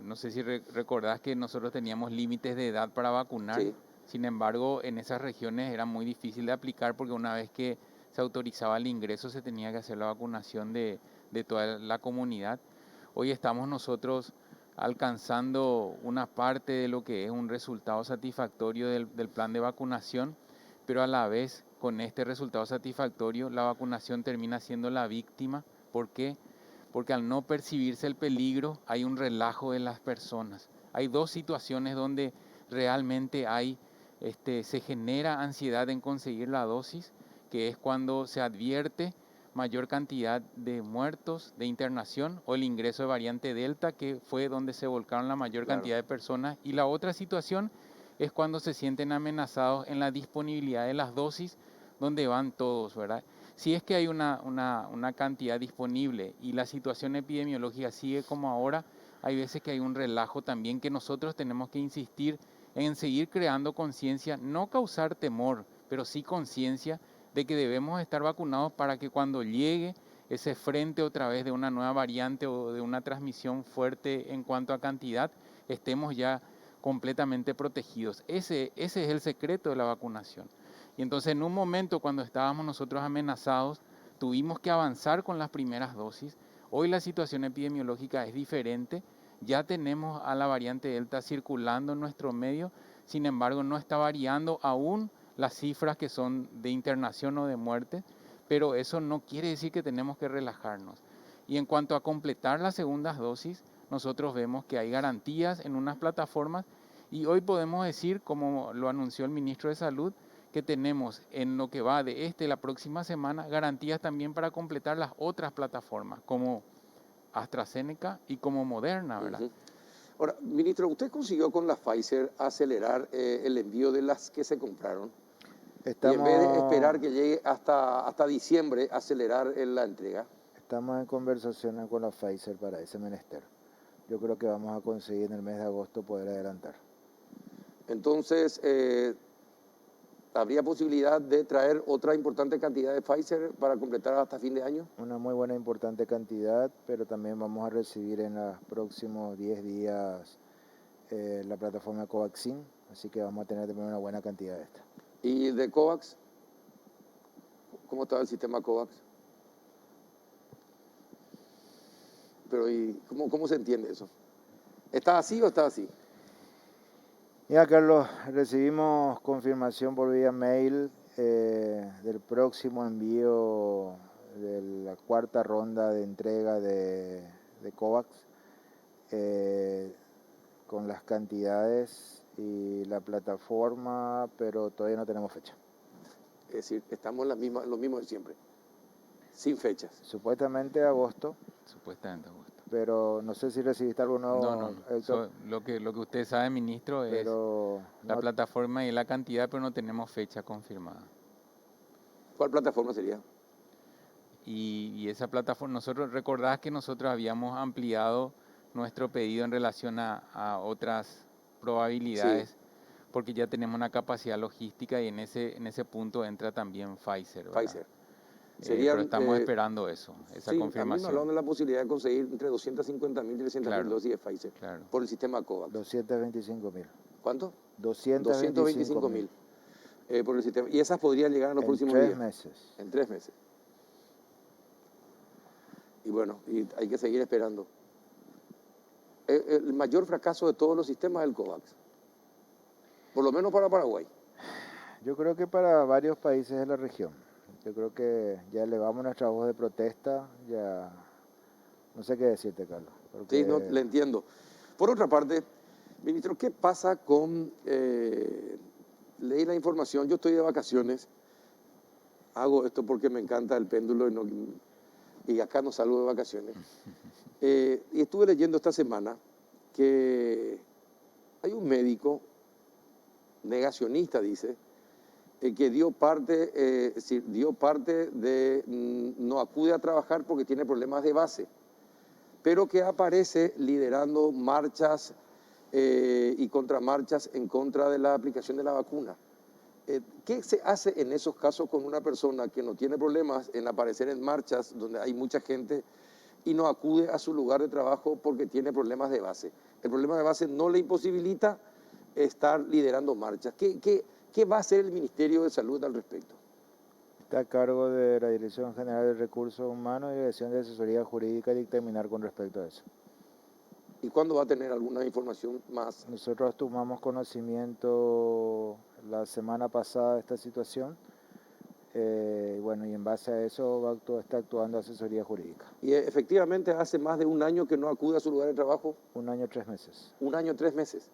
no sé si recordás que nosotros teníamos límites de edad para vacunar. Sí. Sin embargo, en esas regiones era muy difícil de aplicar porque una vez que se autorizaba el ingreso se tenía que hacer la vacunación de toda la comunidad. Hoy estamos nosotros alcanzando una parte de lo que es un resultado satisfactorio del plan de vacunación, pero a la vez con este resultado satisfactorio la vacunación termina siendo la víctima. ¿Por qué? Porque al no percibirse el peligro hay un relajo de las personas. Hay dos situaciones donde realmente se genera ansiedad en conseguir la dosis, que es cuando se advierte mayor cantidad de muertos, de internación o el ingreso de variante Delta, que fue donde se volcaron la mayor cantidad de personas. Y la otra situación es cuando se sienten amenazados en la disponibilidad de las dosis, donde van todos, ¿verdad? Si es que hay una cantidad disponible y la situación epidemiológica sigue como ahora, hay veces que hay un relajo también que nosotros tenemos que insistir en seguir creando conciencia, no causar temor, pero sí conciencia de que debemos estar vacunados para que cuando llegue ese frente otra vez de una nueva variante o de una transmisión fuerte en cuanto a cantidad, estemos ya completamente protegidos. Ese es el secreto de la vacunación. Y entonces en un momento cuando estábamos nosotros amenazados, tuvimos que avanzar con las primeras dosis. Hoy la situación epidemiológica es diferente, ya tenemos a la variante Delta circulando en nuestro medio, sin embargo no está variando aún las cifras que son de internación o de muerte, pero eso no quiere decir que tenemos que relajarnos. Y en cuanto a completar las segundas dosis, nosotros vemos que hay garantías en unas plataformas y hoy podemos decir, como lo anunció el ministro de Salud, que tenemos en lo que va de la próxima semana garantías también para completar las otras plataformas, como AstraZeneca y como Moderna, ¿verdad? Ahora, ministro, ¿usted consiguió con la Pfizer acelerar el envío de las que se compraron? Y en vez de esperar que llegue hasta diciembre, acelerar la entrega. Estamos en conversaciones con la Pfizer para ese menester. Yo creo que vamos a conseguir en el mes de agosto poder adelantar. Entonces, ¿habría posibilidad de traer otra importante cantidad de Pfizer para completar hasta fin de año? Una muy buena, importante cantidad, pero también vamos a recibir en los próximos 10 días la plataforma Covaxin, así que vamos a tener también una buena cantidad de esta. ¿Y de COVAX? ¿Cómo está el sistema COVAX? Pero ¿y cómo se entiende eso? ¿Está así o está así? Mira, Carlos, recibimos confirmación por vía mail del próximo envío de la cuarta ronda de entrega de COVAX con las cantidades y la plataforma, pero todavía no tenemos fecha. Es decir, estamos en lo mismo de siempre, sin fechas. Supuestamente agosto, Supuestamente agosto. pero no sé si recibiste algo nuevo. No. Lo que usted sabe, ministro, pero es la plataforma y la cantidad, pero no tenemos fecha confirmada. ¿Cuál plataforma sería? Y esa plataforma, recordás que nosotros habíamos ampliado nuestro pedido en relación a otras probabilidades, sí, porque ya tenemos una capacidad logística y en ese punto entra también Pfizer, ¿verdad? Pfizer. Pero estamos esperando esa confirmación. A mí me hablaron de la posibilidad de conseguir entre 250.000 y 300.000 dosis de Pfizer por el sistema COVAX. 225.000. ¿Cuánto? 225.000. Por el sistema. Y esas podrían llegar en los próximos días. En 3 meses. En 3 meses. Y bueno, y hay que seguir esperando. El mayor fracaso de todos los sistemas es el COVAX. Por lo menos para Paraguay. Yo creo que para varios países de la región. Yo creo que ya elevamos nuestra voz de protesta, ya no sé qué decirte, Carlos. Sí, no, le entiendo. Por otra parte, ministro, ¿qué pasa con... leí la información, yo estoy de vacaciones, hago esto porque me encanta el péndulo y acá no salgo de vacaciones. Y estuve leyendo esta semana que hay un médico negacionista, dice, que dio parte de no acude a trabajar porque tiene problemas de base, pero que aparece liderando marchas y contramarchas en contra de la aplicación de la vacuna. ¿Qué se hace en esos casos con una persona que no tiene problemas en aparecer en marchas donde hay mucha gente y no acude a su lugar de trabajo porque tiene problemas de base? El problema de base no le imposibilita estar liderando marchas. ¿Qué va a hacer el Ministerio de Salud al respecto? Está a cargo de la Dirección General de Recursos Humanos y Dirección de Asesoría Jurídica dictaminar con respecto a eso. ¿Y cuándo va a tener alguna información más? Nosotros tomamos conocimiento la semana pasada de esta situación. Bueno, y en base a eso está actuando asesoría jurídica. ¿Y efectivamente hace más de un año que no acude a su lugar de trabajo? 1 año 3 meses. 1 año 3 meses.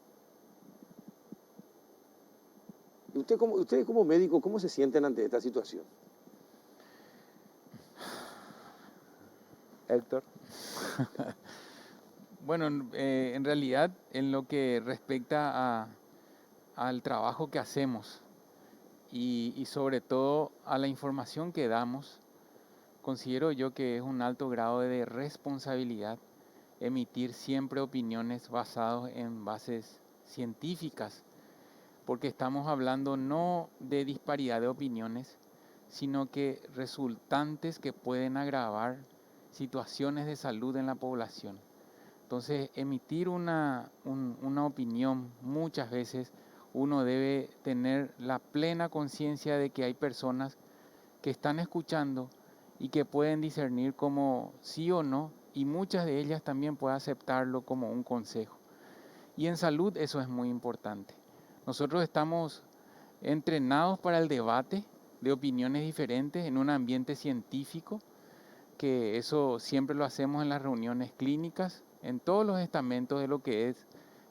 ¿Y ustedes como médico, cómo se sienten ante esta situación? Héctor. Bueno, en realidad, en lo que respecta al trabajo que hacemos y sobre todo a la información que damos, considero yo que es un alto grado de responsabilidad emitir siempre opiniones basadas en bases científicas, porque estamos hablando no de disparidad de opiniones, sino que resultantes que pueden agravar situaciones de salud en la población. Entonces, emitir una opinión, muchas veces uno debe tener la plena conciencia de que hay personas que están escuchando y que pueden discernir como sí o no, y muchas de ellas también pueden aceptarlo como un consejo. Y en salud eso es muy importante. Nosotros estamos entrenados para el debate de opiniones diferentes en un ambiente científico, que eso siempre lo hacemos en las reuniones clínicas, en todos los estamentos de lo que es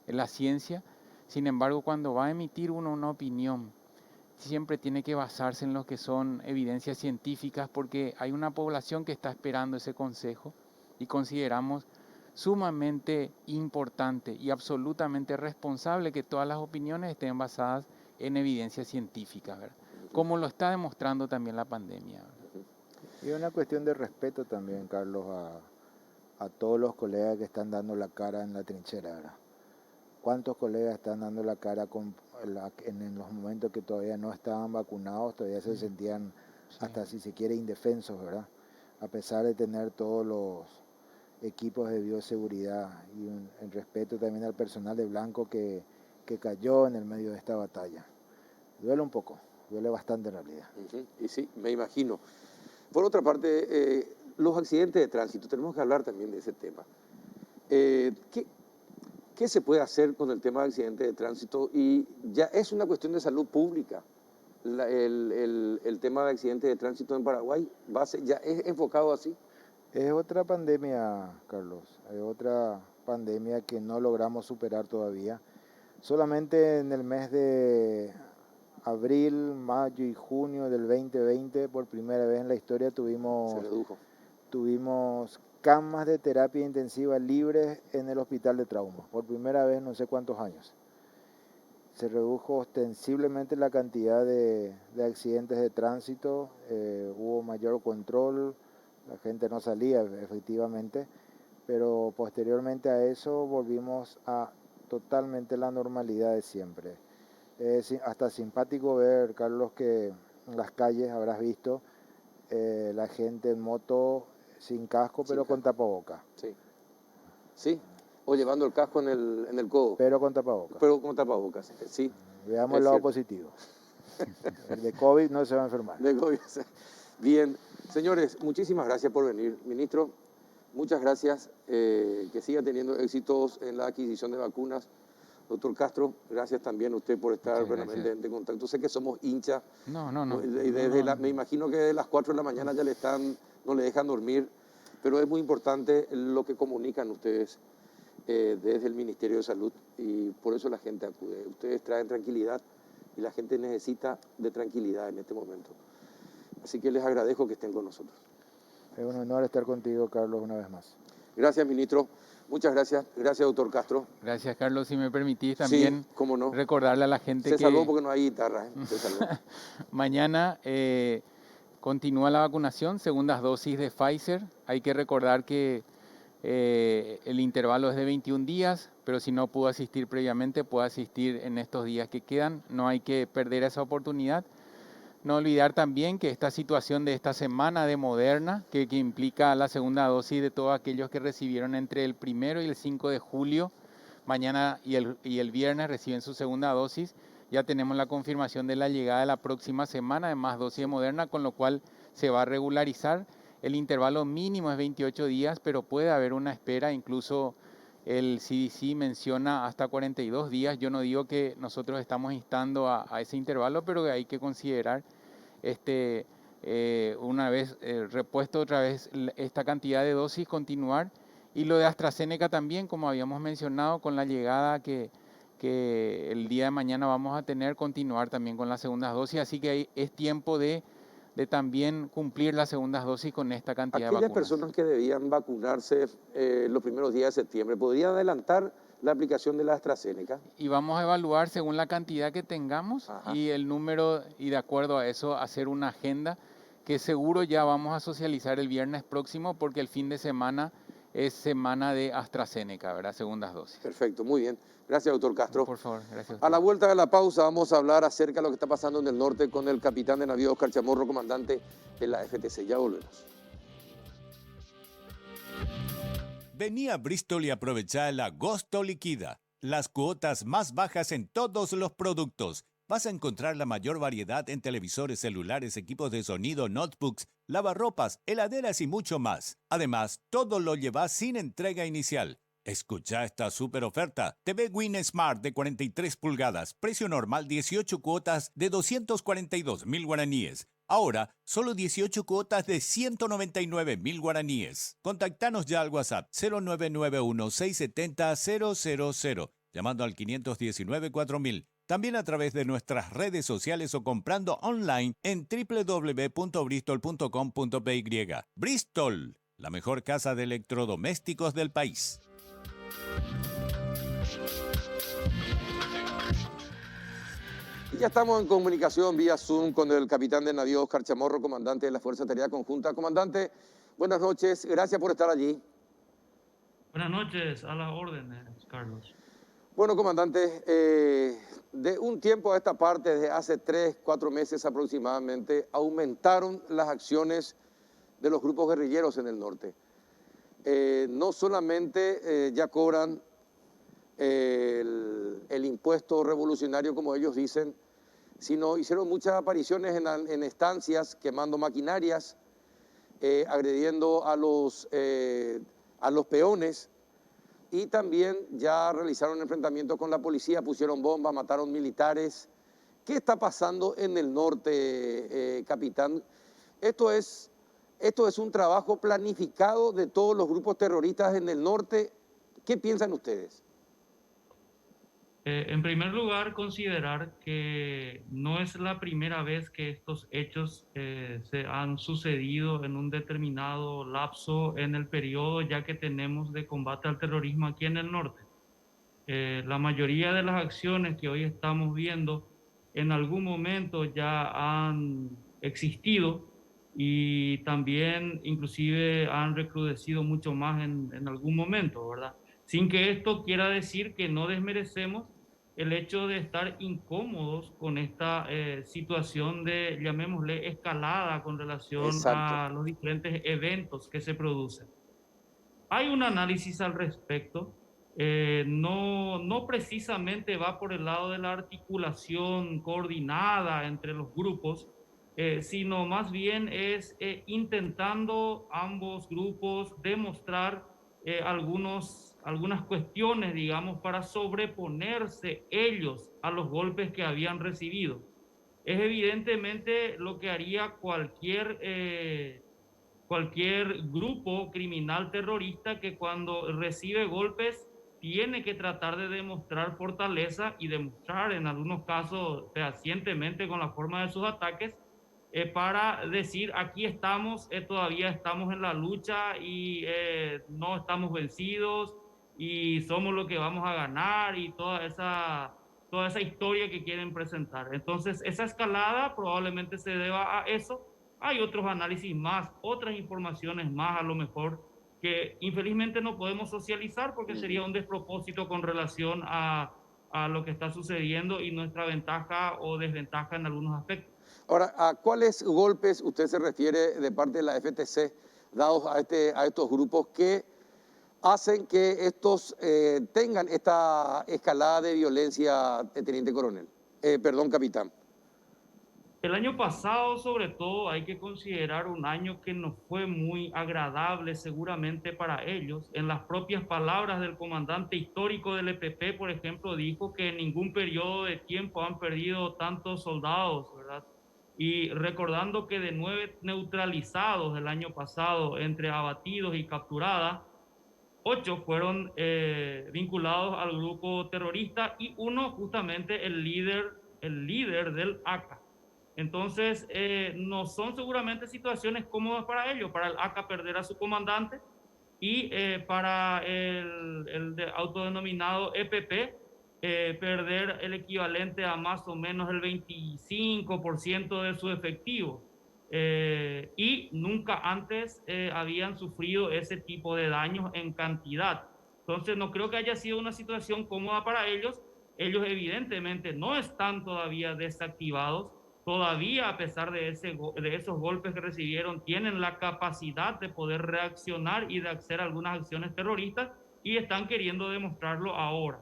la ciencia. Sin embargo, cuando va a emitir uno una opinión, siempre tiene que basarse en lo que son evidencias científicas, porque hay una población que está esperando ese consejo y consideramos sumamente importante y absolutamente responsable que todas las opiniones estén basadas en evidencia científica, ¿verdad? Como lo está demostrando también la pandemia, ¿verdad? Y una cuestión de respeto también, Carlos, a todos los colegas que están dando la cara en la trinchera, ¿verdad? ¿Cuántos colegas están dando la cara en los momentos que todavía no estaban vacunados, todavía se sentían hasta, si se quiere, indefensos, ¿verdad? A pesar de tener todos los equipos de bioseguridad y el respeto también al personal de blanco que cayó en el medio de esta batalla. Duele un poco, duele bastante en realidad. Y sí, me imagino. Por otra parte, los accidentes de tránsito, tenemos que hablar también de ese tema. ¿Qué se puede hacer con el tema de accidentes de tránsito? Y ya es una cuestión de salud pública. El tema de accidentes de tránsito en Paraguay ya es enfocado así. Es otra pandemia, Carlos, es otra pandemia que no logramos superar todavía. Solamente en el mes de abril, mayo y junio del 2020, por primera vez en la historia tuvimos camas de terapia intensiva libres en el hospital de trauma. Por primera vez en no sé cuántos años. Se redujo ostensiblemente la cantidad de accidentes de tránsito, hubo mayor control, la gente no salía efectivamente, pero posteriormente a eso volvimos a totalmente la normalidad de siempre. Es hasta simpático ver, Carlos, que en las calles habrás visto la gente en moto sin casco, pero con tapabocas. Sí, o llevando el casco en el codo. Pero con tapabocas. Sí. Veamos el lado positivo. El de COVID no se va a enfermar. De COVID. Bien, señores, muchísimas gracias por venir. Ministro, muchas gracias. Que siga teniendo éxitos en la adquisición de vacunas. Doctor Castro, gracias también a usted por estar plenamente en contacto. Sé que somos hinchas. No. Me imagino que desde las 4 de la mañana ya no le dejan dormir, pero es muy importante lo que comunican ustedes desde el Ministerio de Salud y por eso la gente acude. Ustedes traen tranquilidad y la gente necesita de tranquilidad en este momento. Así que les agradezco que estén con nosotros. Es un honor estar contigo, Carlos, una vez más. Gracias, ministro. Muchas gracias. Gracias, doctor Castro. Gracias, Carlos. Si me permitís también cómo no, recordarle a la gente Se salvó porque no hay guitarra. Se salvó. Mañana continúa la vacunación, segundas dosis de Pfizer. Hay que recordar que el intervalo es de 21 días, pero si no pudo asistir previamente, puede asistir en estos días que quedan. No hay que perder esa oportunidad. No olvidar también que esta situación de esta semana de Moderna, que implica la segunda dosis de todos aquellos que recibieron entre el 1 y el 5 de julio, mañana y el viernes reciben su segunda dosis. Ya tenemos la confirmación de la llegada de la próxima semana de más dosis de Moderna, con lo cual se va a regularizar. El intervalo mínimo es 28 días, pero puede haber una espera, incluso el CDC menciona hasta 42 días. Yo no digo que nosotros estamos instando a ese intervalo, pero que hay que considerar una vez repuesto otra vez esta cantidad de dosis, continuar. Y lo de AstraZeneca también, como habíamos mencionado, con la llegada que el día de mañana vamos a tener, continuar también con las segundas dosis. Así que es tiempo de también cumplir las segundas dosis con esta cantidad de vacunas. Aquellas personas que debían vacunarse los primeros días de septiembre, ¿podrían adelantar la aplicación de la AstraZeneca? Y vamos a evaluar según la cantidad que tengamos y el número, y de acuerdo a eso hacer una agenda que seguro ya vamos a socializar el viernes próximo, porque el fin de semana es semana de AstraZeneca, ¿verdad? Segundas dosis. Perfecto, muy bien. Gracias, doctor Castro. Por favor, gracias. A la vuelta de la pausa vamos a hablar acerca de lo que está pasando en el norte con el capitán de navío Oscar Chamorro, comandante de la FTC. Ya volvemos. Vení a Bristol y aprovecha el agosto liquida. Las cuotas más bajas en todos los productos. Vas a encontrar la mayor variedad en televisores, celulares, equipos de sonido, notebooks, lavarropas, heladeras y mucho más. Además, todo lo llevas sin entrega inicial. Escucha esta super oferta. TV Win Smart de 43 pulgadas. Precio normal 18 cuotas de 242.000 guaraníes. Ahora, solo 18 cuotas de 199.000 guaraníes. Contactanos ya al WhatsApp 0991-670-000, llamando al 519-4000. También a través de nuestras redes sociales o comprando online en www.bristol.com.py. Bristol, la mejor casa de electrodomésticos del país. Y ya estamos en comunicación vía Zoom con el capitán de navío Oscar Chamorro, comandante de la Fuerza Aérea Conjunta. Comandante, buenas noches, gracias por estar allí. Buenas noches, a las órdenes, Carlos. Bueno, comandante, de un tiempo a esta parte, desde hace 3, 4 meses aproximadamente, aumentaron las acciones de los grupos guerrilleros en el norte. No solamente ya cobran el impuesto revolucionario, como ellos dicen, sino hicieron muchas apariciones en estancias, quemando maquinarias, agrediendo a los peones, y también ya realizaron enfrentamientos con la policía, pusieron bombas, mataron militares. ¿Qué está pasando en el norte, capitán? Esto es un trabajo planificado de todos los grupos terroristas en el norte. ¿Qué piensan ustedes? En primer lugar, considerar que no es la primera vez que estos hechos se han sucedido en un determinado lapso en el periodo ya que tenemos de combate al terrorismo aquí en el norte. La mayoría de las acciones que hoy estamos viendo en algún momento ya han existido y también inclusive han recrudecido mucho más en algún momento, ¿verdad? Sin que esto quiera decir que no desmerecemos el hecho de estar incómodos con esta situación de, llamémosle, escalada con relación Exacto. a los diferentes eventos que se producen. Hay un análisis al respecto, no precisamente va por el lado de la articulación coordinada entre los grupos, sino más bien es intentando ambos grupos demostrar algunas cuestiones, digamos, para sobreponerse ellos a los golpes que habían recibido. Es evidentemente lo que haría cualquier grupo criminal terrorista que cuando recibe golpes tiene que tratar de demostrar fortaleza y demostrar en algunos casos fehacientemente con la forma de sus ataques para decir aquí estamos, todavía estamos en la lucha y no estamos vencidos y somos lo que vamos a ganar y toda esa historia que quieren presentar. Entonces esa escalada probablemente se deba a eso. Hay otros análisis más, otras informaciones más a lo mejor que infelizmente no podemos socializar porque sería un despropósito con relación a lo que está sucediendo y nuestra ventaja o desventaja en algunos aspectos. Ahora, ¿a cuáles golpes usted se refiere de parte de la FTC dados a estos grupos que hacen que estos tengan esta escalada de violencia, teniente coronel? Perdón, capitán. El año pasado, sobre todo, hay que considerar un año que no fue muy agradable seguramente para ellos. En las propias palabras del comandante histórico del EPP, por ejemplo, dijo que en ningún periodo de tiempo han perdido tantos soldados, ¿verdad? Y recordando que de 9 neutralizados el año pasado, entre abatidos y capturadas, 8 fueron vinculados al grupo terrorista y uno justamente el líder del ACA. Entonces, no son seguramente situaciones cómodas para ellos, para el ACA perder a su comandante y para el autodenominado EPP perder el equivalente a más o menos el 25% de su efectivo. Y nunca antes habían sufrido ese tipo de daños en cantidad. Entonces, no creo que haya sido una situación cómoda para ellos. Ellos evidentemente no están todavía desactivados. Todavía, a pesar de esos golpes que recibieron, tienen la capacidad de poder reaccionar y de hacer algunas acciones terroristas y están queriendo demostrarlo ahora.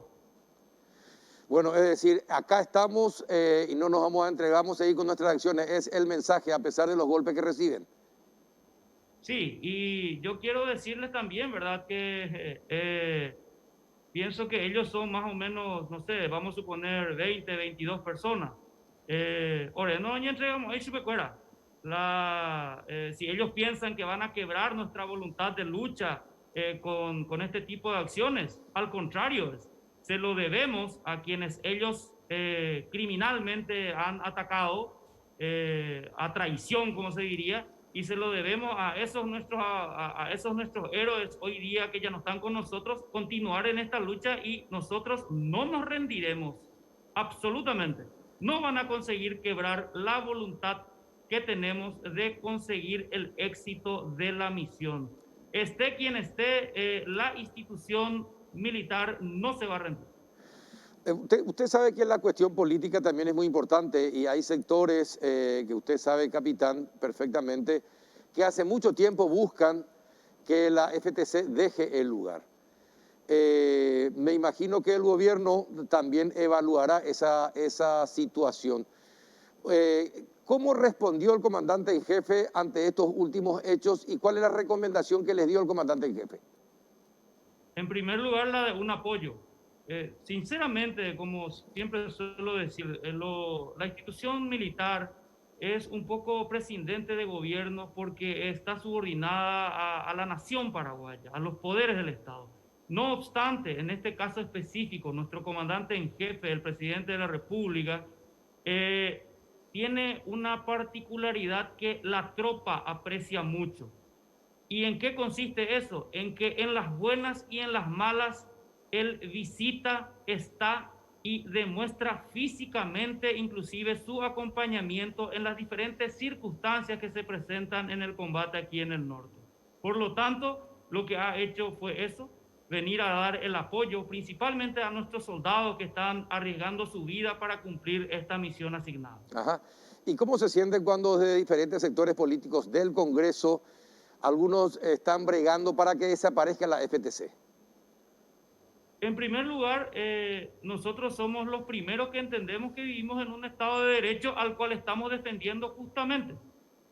Bueno, es decir, acá estamos y no nos vamos a entregar, vamos a seguir con nuestras acciones. Es el mensaje a pesar de los golpes que reciben. Sí, y yo quiero decirles también, ¿verdad? Que pienso que ellos son más o menos, no sé, vamos a suponer 20, 22 personas. Ahora, no entregamos, ahí se me cuera. Si ellos piensan que van a quebrar nuestra voluntad de lucha con este tipo de acciones, al contrario, se lo debemos a quienes ellos criminalmente han atacado, a traición, como se diría, y se lo debemos a esos nuestros héroes hoy día que ya no están con nosotros, continuar en esta lucha, y nosotros no nos rendiremos, absolutamente. No van a conseguir quebrar la voluntad que tenemos de conseguir el éxito de la misión. Esté quien esté, la institución militar no se va a rendir. Usted sabe que la cuestión política también es muy importante y hay sectores que usted sabe, capitán, perfectamente, que hace mucho tiempo buscan que la FTC deje el lugar. Me imagino que el gobierno también evaluará esa situación. ¿Cómo respondió el comandante en jefe ante estos últimos hechos y cuál es la recomendación que les dio el comandante en jefe? En primer lugar, la de un apoyo. Sinceramente, como siempre suelo decir, la institución militar es un poco prescindente de gobierno porque está subordinada a la nación paraguaya, a los poderes del Estado. No obstante, en este caso específico, nuestro comandante en jefe, el presidente de la República, tiene una particularidad que la tropa aprecia mucho. ¿Y en qué consiste eso? En que en las buenas y en las malas, él visita, está y demuestra físicamente inclusive su acompañamiento en las diferentes circunstancias que se presentan en el combate aquí en el norte. Por lo tanto, lo que ha hecho fue eso, venir a dar el apoyo principalmente a nuestros soldados que están arriesgando su vida para cumplir esta misión asignada. Ajá. ¿Y cómo se sienten cuando desde diferentes sectores políticos del Congreso algunos están bregando para que desaparezca la FTC? En primer lugar, nosotros somos los primeros que entendemos que vivimos en un Estado de Derecho al cual estamos defendiendo justamente.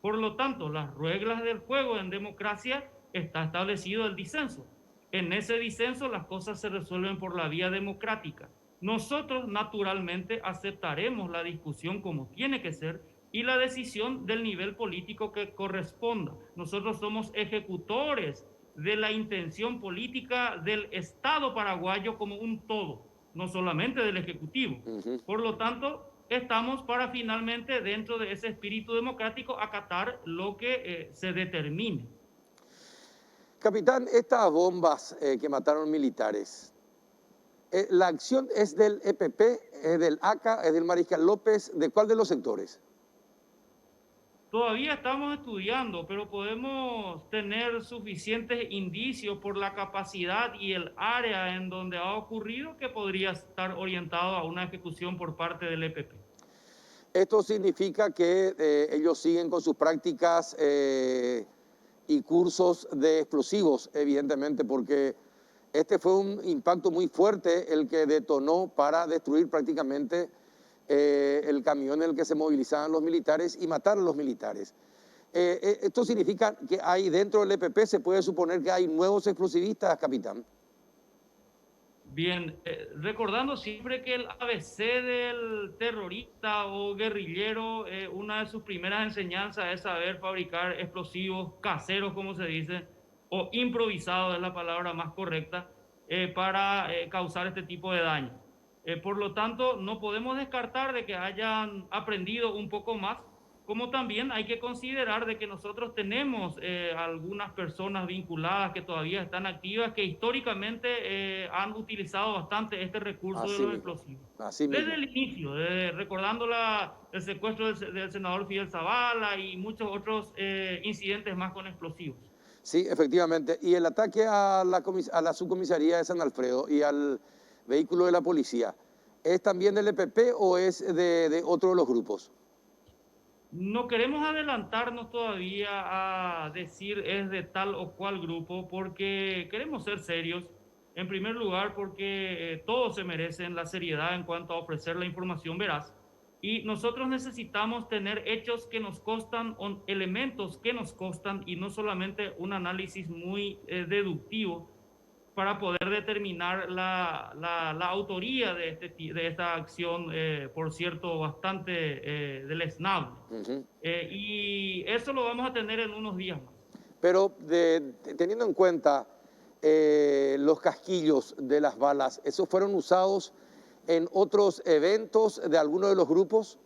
Por lo tanto, las reglas del juego en democracia está establecido el disenso. En ese disenso las cosas se resuelven por la vía democrática. Nosotros naturalmente aceptaremos la discusión como tiene que ser y la decisión del nivel político que corresponda. Nosotros somos ejecutores de la intención política del Estado paraguayo como un todo, no solamente del Ejecutivo. Por lo tanto, estamos para finalmente, dentro de ese espíritu democrático, acatar lo que se determine. Capitán, estas bombas que mataron militares, ¿la acción es del EPP, es del ACA, es del Mariscal López? ¿De cuál de los sectores? Todavía estamos estudiando, pero podemos tener suficientes indicios por la capacidad y el área en donde ha ocurrido que podría estar orientado a una ejecución por parte del EPP. Esto significa que ellos siguen con sus prácticas y cursos de explosivos, evidentemente, porque este fue un impacto muy fuerte el que detonó para destruir prácticamente el camión en el que se movilizaban los militares y matar a los militares. Esto significa que hay dentro del EPP, se puede suponer que hay nuevos explosivistas, capitán. Bien, recordando siempre que el ABC del terrorista o guerrillero, una de sus primeras enseñanzas es saber fabricar explosivos caseros, como se dice, o improvisados es la palabra más correcta, para causar este tipo de daño. Por lo tanto, no podemos descartar de que hayan aprendido un poco más, como también hay que considerar de que nosotros tenemos algunas personas vinculadas que todavía están activas, que históricamente han utilizado bastante este recurso de los explosivos. Desde el inicio, recordando el secuestro del senador Fidel Zavala y muchos otros incidentes más con explosivos. Sí, efectivamente. Y el ataque a la subcomisaría de San Alfredo y al vehículo de la policía, ¿es también del EPP o es de otro de los grupos? No queremos adelantarnos todavía a decir es de tal o cual grupo porque queremos ser serios. En primer lugar, porque todos se merecen la seriedad en cuanto a ofrecer la información veraz. Y nosotros necesitamos tener hechos que nos constan, elementos que nos constan y no solamente un análisis muy deductivo para poder determinar la autoría de esta acción, por cierto, bastante deleznable. Y eso lo vamos a tener en unos días más. Pero teniendo en cuenta los casquillos de las balas, ¿esos fueron usados en otros eventos de alguno de los grupos?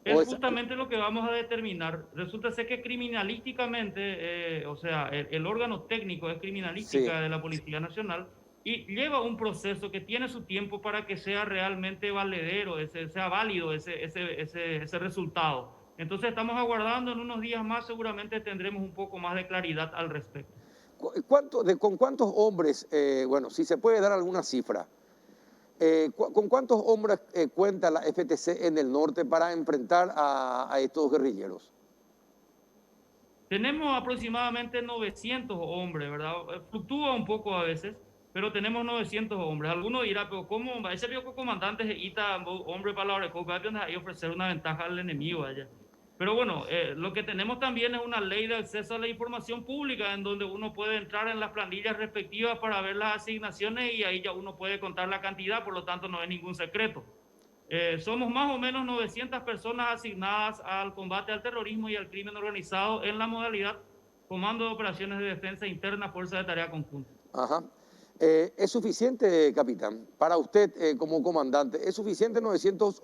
Es es... justamente lo que vamos a determinar. Resulta ser que criminalísticamente, o sea, el órgano técnico es Sí, criminalística de la Policía Nacional y lleva un proceso que tiene su tiempo para que sea realmente valedero, sea válido ese resultado. Entonces estamos aguardando, en unos días más seguramente tendremos un poco más de claridad al respecto. ¿con cuántos hombres, bueno, si se puede dar alguna cifra, con cuántos hombres cuenta la FTC en el norte para enfrentar a estos guerrilleros? Tenemos aproximadamente 900 hombres, ¿verdad? Fluctúa un poco a veces, pero tenemos 900 hombres. Alguno dirá, pero ¿cómo? Ese viejo comandante es hombre para la hora de ahí ofrecer una ventaja al enemigo allá. Pero bueno, lo que tenemos también es una ley de acceso a la información pública en donde uno puede entrar en las planillas respectivas para ver las asignaciones y ahí ya uno puede contar la cantidad, por lo tanto no es ningún secreto. Somos más o menos 900 personas asignadas al combate al terrorismo y al crimen organizado en la modalidad Comando de Operaciones de Defensa Interna, Fuerza de Tarea Conjunta. Ajá. ¿Es suficiente, capitán, para usted como comandante? ¿Es suficiente 900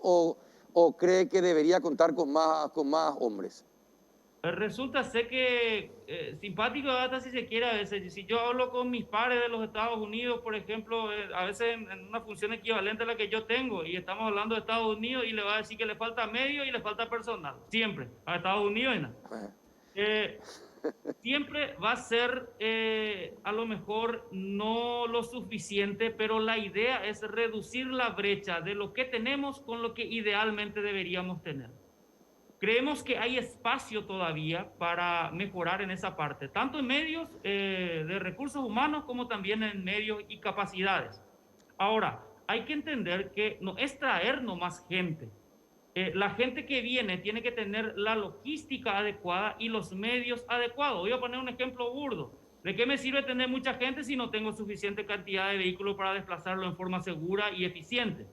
o cree que debería contar con más hombres? Resulta ser que simpático hasta si se quiere a veces. Si yo hablo con mis pares de los Estados Unidos, por ejemplo, a veces en una función equivalente a la que yo tengo, y estamos hablando de Estados Unidos, y le va a decir que le falta medio y le falta personal. Siempre. A Estados Unidos y nada. Siempre va a ser a lo mejor no lo suficiente, pero la idea es reducir la brecha de lo que tenemos con lo que idealmente deberíamos tener. Creemos que hay espacio todavía para mejorar en esa parte, tanto en medios de recursos humanos como también en medios y capacidades. Ahora, hay que entender que no es traer nomás gente. La gente que viene tiene que tener la logística adecuada y los medios adecuados. Voy a poner un ejemplo burdo. ¿De qué me sirve tener mucha gente si no tengo suficiente cantidad de vehículos para desplazarlo en forma segura y eficiente?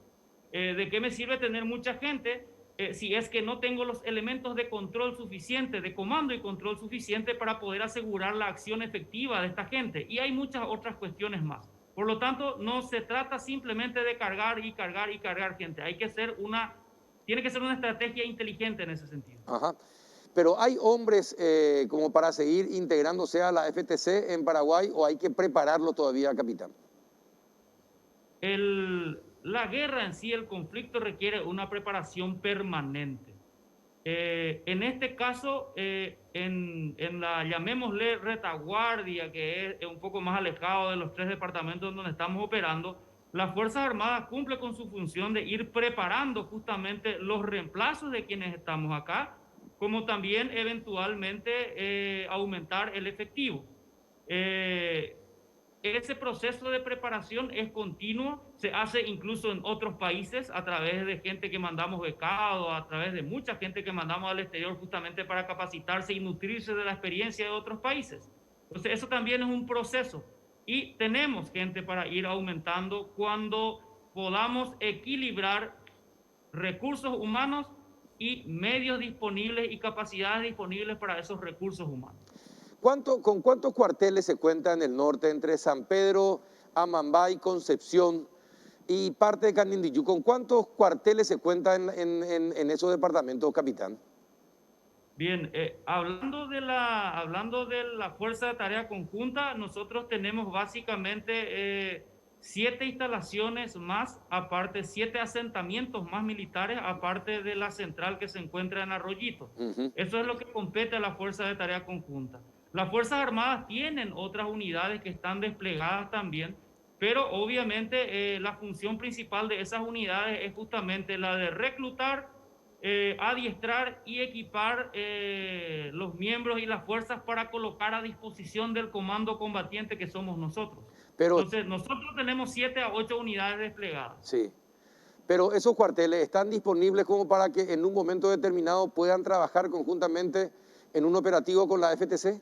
¿De qué me sirve tener mucha gente si es que no tengo los elementos de control suficiente, de comando y control suficiente para poder asegurar la acción efectiva de esta gente? Y hay muchas otras cuestiones más. Por lo tanto, no se trata simplemente de cargar y cargar y cargar gente. Tiene que ser una estrategia inteligente en ese sentido. Ajá. Pero ¿hay hombres como para seguir integrándose a la FTC en Paraguay o hay que prepararlo todavía, capitán? La guerra en sí, el conflicto requiere una preparación permanente. En este caso, en la, llamémosle retaguardia, que es un poco más alejado de los 3 departamentos donde estamos operando, las Fuerzas Armadas cumplen con su función de ir preparando justamente los reemplazos de quienes estamos acá, como también eventualmente aumentar el efectivo. Ese proceso de preparación es continuo, se hace incluso en otros países a través de gente que mandamos becado, a través de mucha gente que mandamos al exterior justamente para capacitarse y nutrirse de la experiencia de otros países. Entonces eso también es un proceso y tenemos gente para ir aumentando cuando podamos equilibrar recursos humanos y medios disponibles y capacidades disponibles para esos recursos humanos. ¿Con cuántos cuarteles se cuenta en el norte entre San Pedro, Amambay, Concepción y parte de Canindeyú? ¿Con cuántos cuarteles se cuenta en esos departamentos, capitán? Bien, hablando de la Fuerza de Tarea Conjunta, nosotros tenemos básicamente 7 instalaciones más, aparte 7 asentamientos más militares, aparte de la central que se encuentra en Arroyito. Eso es lo que compete a la Fuerza de Tarea Conjunta. Las Fuerzas Armadas tienen otras unidades que están desplegadas también, pero obviamente la función principal de esas unidades es justamente la de reclutar, adiestrar y equipar los miembros y las fuerzas para colocar a disposición del comando combatiente que somos nosotros. Entonces, nosotros tenemos 7 a 8 unidades desplegadas. Sí, pero esos cuarteles están disponibles como para que en un momento determinado puedan trabajar conjuntamente en un operativo con la FTC.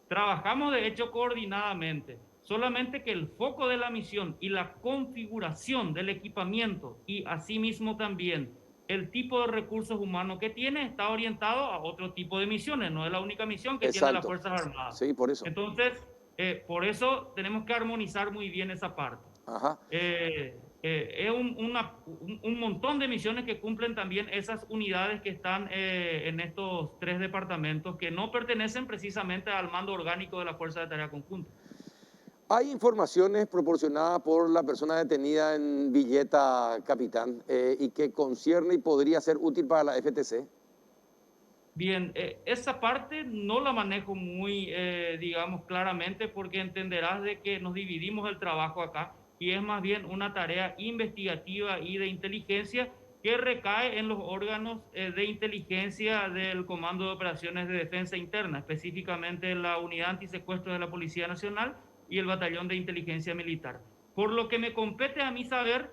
Trabajamos de hecho coordinadamente, solamente que el foco de la misión y la configuración del equipamiento y asimismo también el tipo de recursos humanos que tiene está orientado a otro tipo de misiones, no es la única misión que tiene las Fuerzas Armadas. Sí, por eso. Entonces, por eso tenemos que armonizar muy bien esa parte. Ajá. Es un montón de misiones que cumplen también esas unidades que están en estos 3 departamentos que no pertenecen precisamente al mando orgánico de la Fuerza de Tarea Conjunta. Hay informaciones proporcionadas por la persona detenida en Villeta, capitán, y que concierne y podría ser útil para la FTC. Bien, esa parte no la manejo muy, digamos, claramente porque entenderás de que nos dividimos el trabajo acá y es más bien una tarea investigativa y de inteligencia que recae en los órganos de inteligencia del Comando de Operaciones de Defensa Interna, específicamente la Unidad Antisecuestro de la Policía Nacional y el Batallón de Inteligencia Militar. Por lo que me compete a mí saber,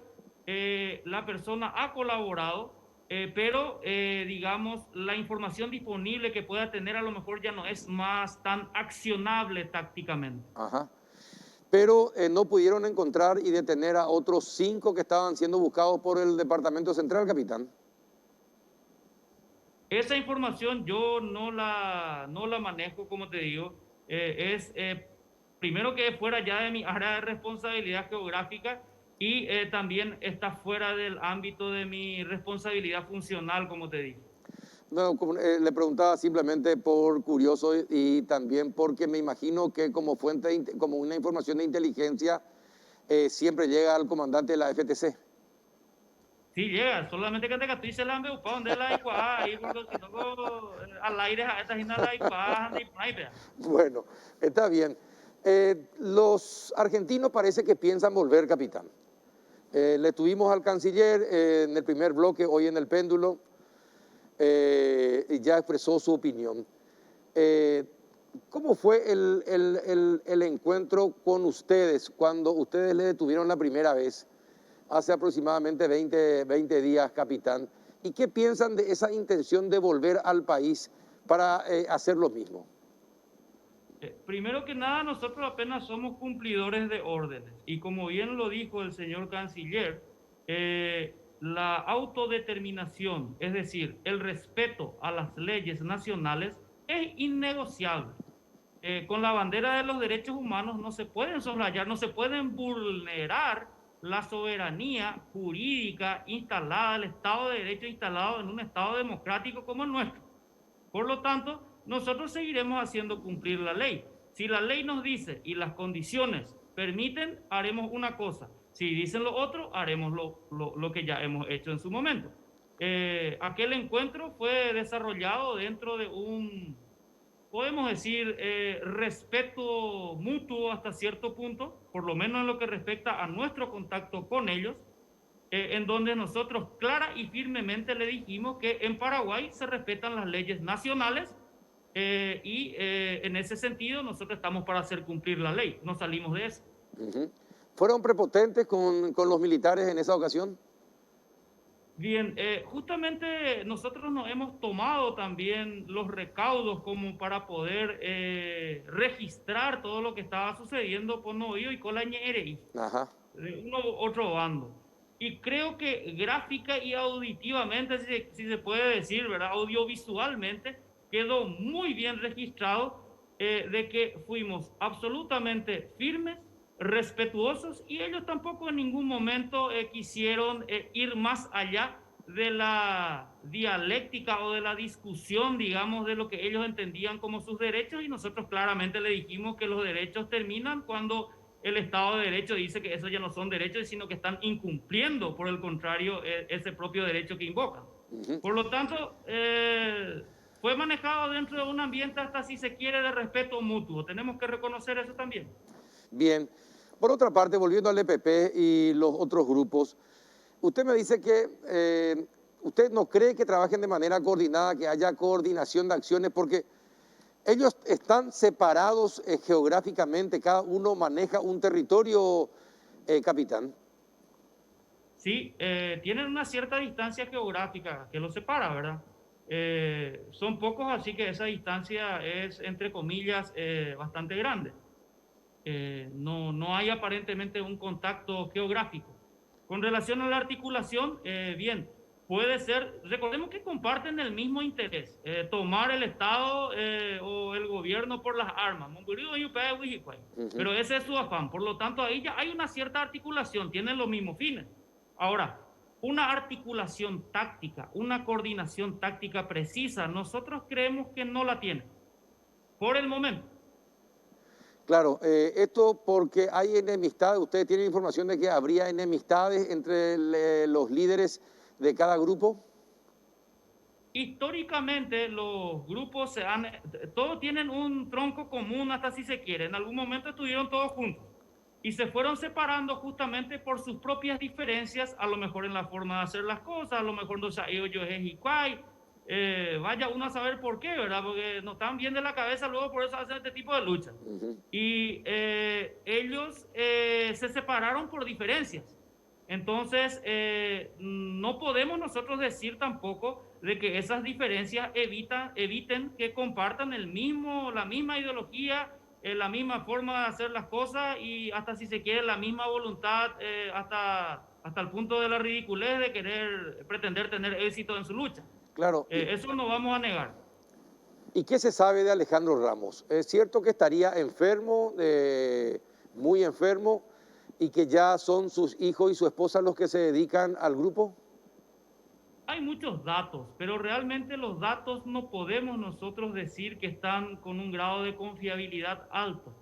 la persona ha colaborado, pero digamos, la información disponible que pueda tener a lo mejor ya no es más tan accionable tácticamente. Ajá. Pero no pudieron encontrar y detener a otros 5 que estaban siendo buscados por el Departamento Central, capitán. Esa información yo no la manejo, como te digo. Primero que fuera ya de mi área de responsabilidad geográfica y también está fuera del ámbito de mi responsabilidad funcional, como te digo. No, le preguntaba simplemente por curioso y también porque me imagino que como fuente, como una información de inteligencia, siempre llega al comandante de la FTC. Sí, llega, solamente que te se la han para donde la igual, ahí porque si no, al aire, a esta gente la igual, y por ahí, vea. Bueno, está bien. Los argentinos parece que piensan volver, capitán. Le tuvimos al canciller en el primer bloque, hoy en el péndulo, y ya expresó su opinión. ¿Cómo fue el encuentro con ustedes cuando ustedes le detuvieron la primera vez? Hace aproximadamente 20 días, capitán. ¿Y qué piensan de esa intención de volver al país para hacer lo mismo? Primero que nada, nosotros apenas somos cumplidores de órdenes. Y como bien lo dijo el señor canciller, la autodeterminación, es decir, el respeto a las leyes nacionales, es innegociable. Con la bandera de los derechos humanos no se pueden soslayar, no se pueden vulnerar la soberanía jurídica instalada, el Estado de Derecho instalado en un Estado democrático como el nuestro. Por lo tanto, nosotros seguiremos haciendo cumplir la ley. Si la ley nos dice y las condiciones permiten, haremos una cosa. Si dicen lo otro, haremos lo que ya hemos hecho en su momento. Aquel encuentro fue desarrollado dentro de un, podemos decir, respeto mutuo hasta cierto punto, por lo menos en lo que respecta a nuestro contacto con ellos, en donde nosotros clara y firmemente le dijimos que en Paraguay se respetan las leyes nacionales y en ese sentido nosotros estamos para hacer cumplir la ley, no salimos de eso. ¿Fueron prepotentes con los militares en esa ocasión? Bien, justamente nosotros nos hemos tomado también los recaudos como para poder registrar todo lo que estaba sucediendo con Novío y con la ñereí, de uno u otro bando. Y creo que gráfica y auditivamente, si se puede decir, ¿verdad? Audiovisualmente, quedó muy bien registrado de que fuimos absolutamente firmes, respetuosos, y ellos tampoco en ningún momento quisieron ir más allá de la dialéctica o de la discusión, digamos, de lo que ellos entendían como sus derechos, y nosotros claramente le dijimos que los derechos terminan cuando el Estado de Derecho dice que esos ya no son derechos, sino que están incumpliendo, por el contrario, ese propio derecho que invocan. Por lo tanto, fue manejado dentro de un ambiente, hasta si se quiere, de respeto mutuo. Tenemos que reconocer eso también. Bien. Por otra parte, volviendo al EPP y los otros grupos, usted me dice que usted no cree que trabajen de manera coordinada, que haya coordinación de acciones, porque ellos están separados geográficamente, cada uno maneja un territorio, capitán. Sí, tienen una cierta distancia geográfica que los separa, ¿verdad? Son pocos, así que esa distancia es, entre comillas, bastante grande. No hay aparentemente un contacto geográfico. Con relación a la articulación, bien, Puede ser, recordemos que comparten el mismo interés, tomar el Estado o el gobierno por las armas. Ujú. Pero ese es su afán. Por lo tanto, ahí ya hay una cierta articulación, tienen los mismos fines. Ahora, una articulación táctica, una coordinación táctica precisa, nosotros creemos que no la tienen, por el momento. Claro, esto porque hay enemistad. ¿Ustedes tienen información de que habría enemistades entre los líderes de cada grupo? Históricamente los grupos todos tienen un tronco común hasta si se quiere. En algún momento estuvieron todos juntos y se fueron separando justamente por sus propias diferencias, a lo mejor en la forma de hacer las cosas, a lo mejor no sé, ellos es igual. Vaya uno a saber por qué, ¿verdad? Porque no están bien de la cabeza, luego por eso hacen este tipo de luchas. Ujú. Y ellos se separaron por diferencias. Entonces, no podemos nosotros decir tampoco de que esas diferencias eviten que compartan la misma ideología, la misma forma de hacer las cosas y hasta si se quiere la misma voluntad, hasta el punto de la ridiculez de querer pretender tener éxito en su lucha. Claro. Eso no vamos a negar. ¿Y qué se sabe de Alejandro Ramos? ¿Es cierto que estaría enfermo, muy enfermo, y que ya son sus hijos y su esposa los que se dedican al grupo? Hay muchos datos, pero realmente los datos no podemos nosotros decir que están con un grado de confiabilidad alto.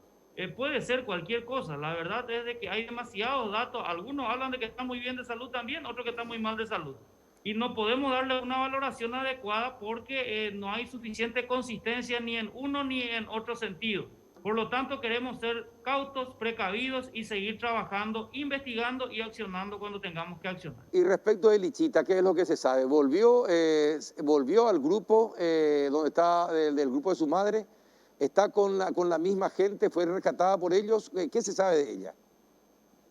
Puede ser cualquier cosa, la verdad es de que hay demasiados datos, algunos hablan de que está muy bien de salud también, otros que está muy mal de salud. Y no podemos darle una valoración adecuada porque no hay suficiente consistencia ni en uno ni en otro sentido. Por lo tanto, queremos ser cautos, precavidos y seguir trabajando, investigando y accionando cuando tengamos que accionar. Y respecto de Lichita, ¿qué es lo que se sabe? ¿Volvió al grupo donde está, del grupo de su madre? ¿Está con la misma gente? ¿Fue rescatada por ellos? ¿Qué se sabe de ella?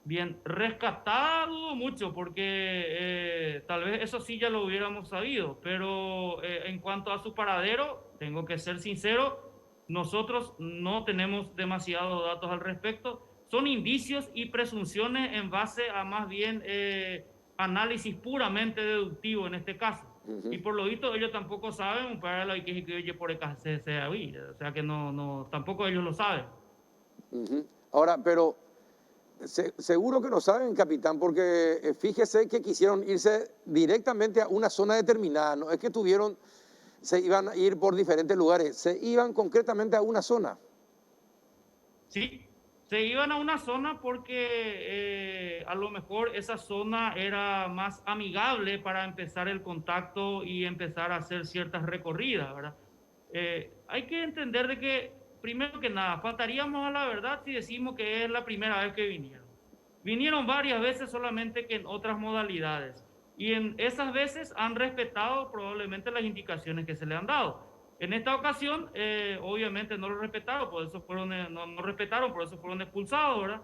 Bien, rescatada dudo mucho porque tal vez eso sí ya lo hubiéramos sabido, pero en cuanto a su paradero, tengo que ser sincero, nosotros no tenemos demasiados datos al respecto. Son indicios y presunciones en base a más bien análisis puramente deductivo en este caso. Y Ujú. por lo visto ellos tampoco saben para lo que oye por el o sea que tampoco ellos lo saben. Ujú. Ahora, pero seguro que no saben, capitán, porque fíjese que quisieron irse directamente a una zona determinada, no es que se iban a ir por diferentes lugares, se iban concretamente a una zona. Sí, se iban a una zona porque a lo mejor esa zona era más amigable para empezar el contacto y empezar a hacer ciertas recorridas, ¿verdad? Hay que entender de que, primero que nada, faltaríamos a la verdad si decimos que es la primera vez que vinieron. Vinieron varias veces solamente que en otras modalidades. Y en esas veces han respetado probablemente las indicaciones que se le han dado. En esta ocasión, obviamente no lo respetaron, por eso no respetaron, por eso fueron expulsados, ¿verdad?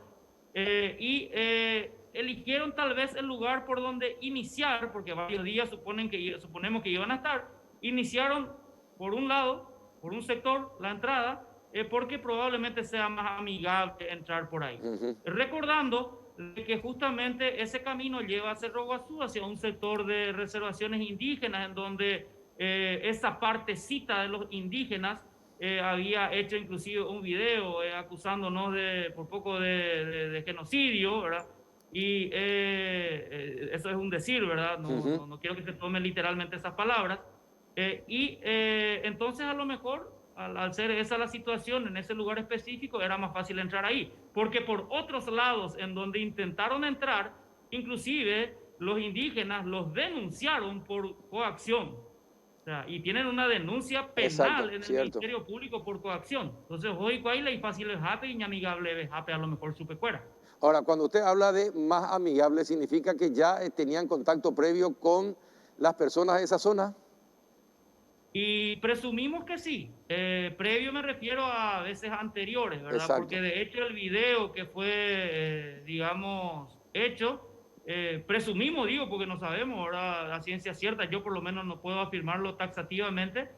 Eligieron tal vez el lugar por donde iniciar, porque varios días suponemos que iban a estar. Iniciaron por un lado, por un sector, la entrada, porque probablemente sea más amigable entrar por ahí. Ujú. Recordando que justamente ese camino lleva a Cerro Guazú hacia un sector de reservaciones indígenas en donde esa partecita de los indígenas había hecho inclusive un video acusándonos por poco de genocidio, ¿verdad? Y eso es un decir, ¿verdad? Ujú. No quiero que se tomen literalmente esas palabras. Entonces a lo mejor, al ser esa la situación en ese lugar específico, era más fácil entrar ahí. Porque por otros lados en donde intentaron entrar, inclusive los indígenas los denunciaron por coacción. O sea, y tienen una denuncia Exacto, penal en el cierto. Ministerio Público por coacción. Entonces, hoy hay fácil el jape y inamigable jape a lo mejor supe fuera. Ahora, cuando usted habla de más amigable, ¿significa que ya tenían contacto previo con las personas de esa zona? Y presumimos que sí. Previo me refiero a veces anteriores, ¿verdad? Exacto. Porque de hecho el video que fue, digamos, hecho, presumimos, digo, porque no sabemos, ¿verdad? La ciencia cierta, yo por lo menos no puedo afirmarlo taxativamente.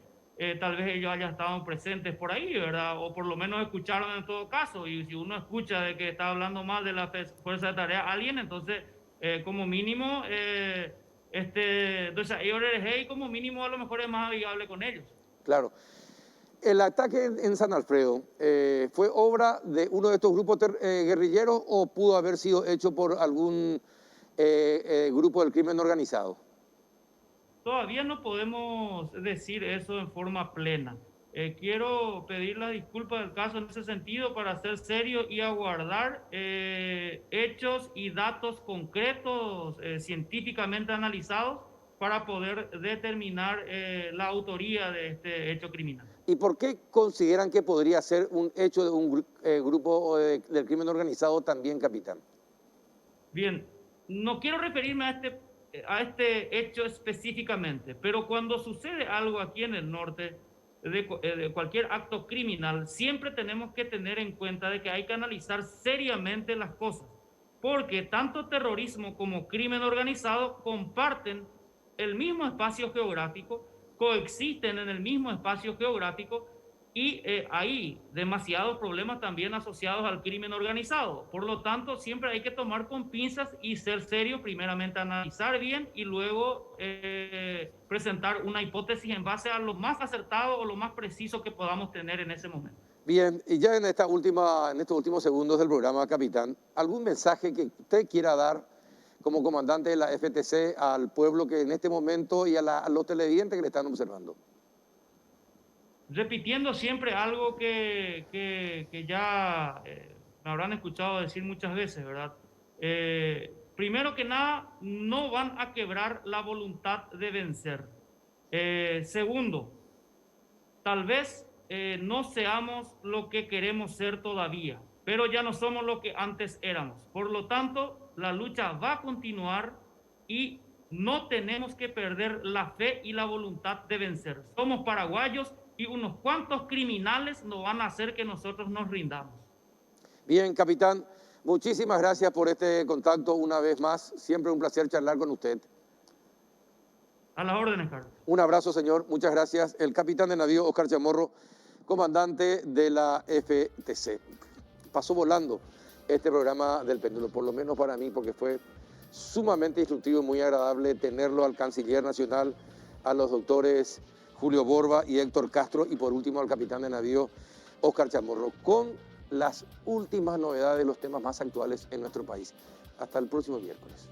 Tal vez ellos hayan estado presentes por ahí, ¿verdad? O por lo menos escucharon en todo caso. Y si uno escucha de que está hablando mal de la Fuerza de Tarea alguien, entonces, como mínimo, Entonces, ellos y como mínimo a lo mejor es más amigable con ellos. Claro. ¿El ataque en San Alfredo fue obra de uno de estos grupos guerrilleros o pudo haber sido hecho por algún grupo del crimen organizado? Todavía no podemos decir eso en forma plena. Quiero pedir la disculpa del caso en ese sentido para ser serio y aguardar hechos y datos concretos científicamente analizados para poder determinar la autoría de este hecho criminal. ¿Y por qué consideran que podría ser un hecho de un grupo del crimen organizado también, capitán? Bien, no quiero referirme a este hecho específicamente, pero cuando sucede algo aquí en el norte, de cualquier acto criminal, siempre tenemos que tener en cuenta de que hay que analizar seriamente las cosas, porque tanto terrorismo como crimen organizado comparten el mismo espacio geográfico, coexisten en el mismo espacio geográfico y hay demasiados problemas también asociados al crimen organizado. Por lo tanto, siempre hay que tomar con pinzas y ser serio, primeramente analizar bien y luego presentar una hipótesis en base a lo más acertado o lo más preciso que podamos tener en ese momento. Bien, y ya en estos últimos segundos del programa, capitán, ¿algún mensaje que usted quiera dar como comandante de la FTC al pueblo que en este momento y a los televidentes que le están observando? Repitiendo siempre algo que ya me habrán escuchado decir muchas veces, ¿verdad? Primero que nada, no van a quebrar la voluntad de vencer. Segundo, tal vez no seamos lo que queremos ser todavía, pero ya no somos lo que antes éramos. Por lo tanto, la lucha va a continuar y no tenemos que perder la fe y la voluntad de vencer. Somos paraguayos y unos cuantos criminales no van a hacer que nosotros nos rindamos. Bien, capitán, muchísimas gracias por este contacto una vez más. Siempre un placer charlar con usted. A las órdenes, Carlos. Un abrazo, señor. Muchas gracias. El capitán de navío, Oscar Chamorro, comandante de la FTC. Pasó volando este programa del péndulo, por lo menos para mí, porque fue sumamente instructivo y muy agradable tenerlo al canciller nacional, a los doctores Julio Borba y Héctor Castro, y por último al capitán de navío, Oscar Chamorro, con las últimas novedades de los temas más actuales en nuestro país. Hasta el próximo miércoles.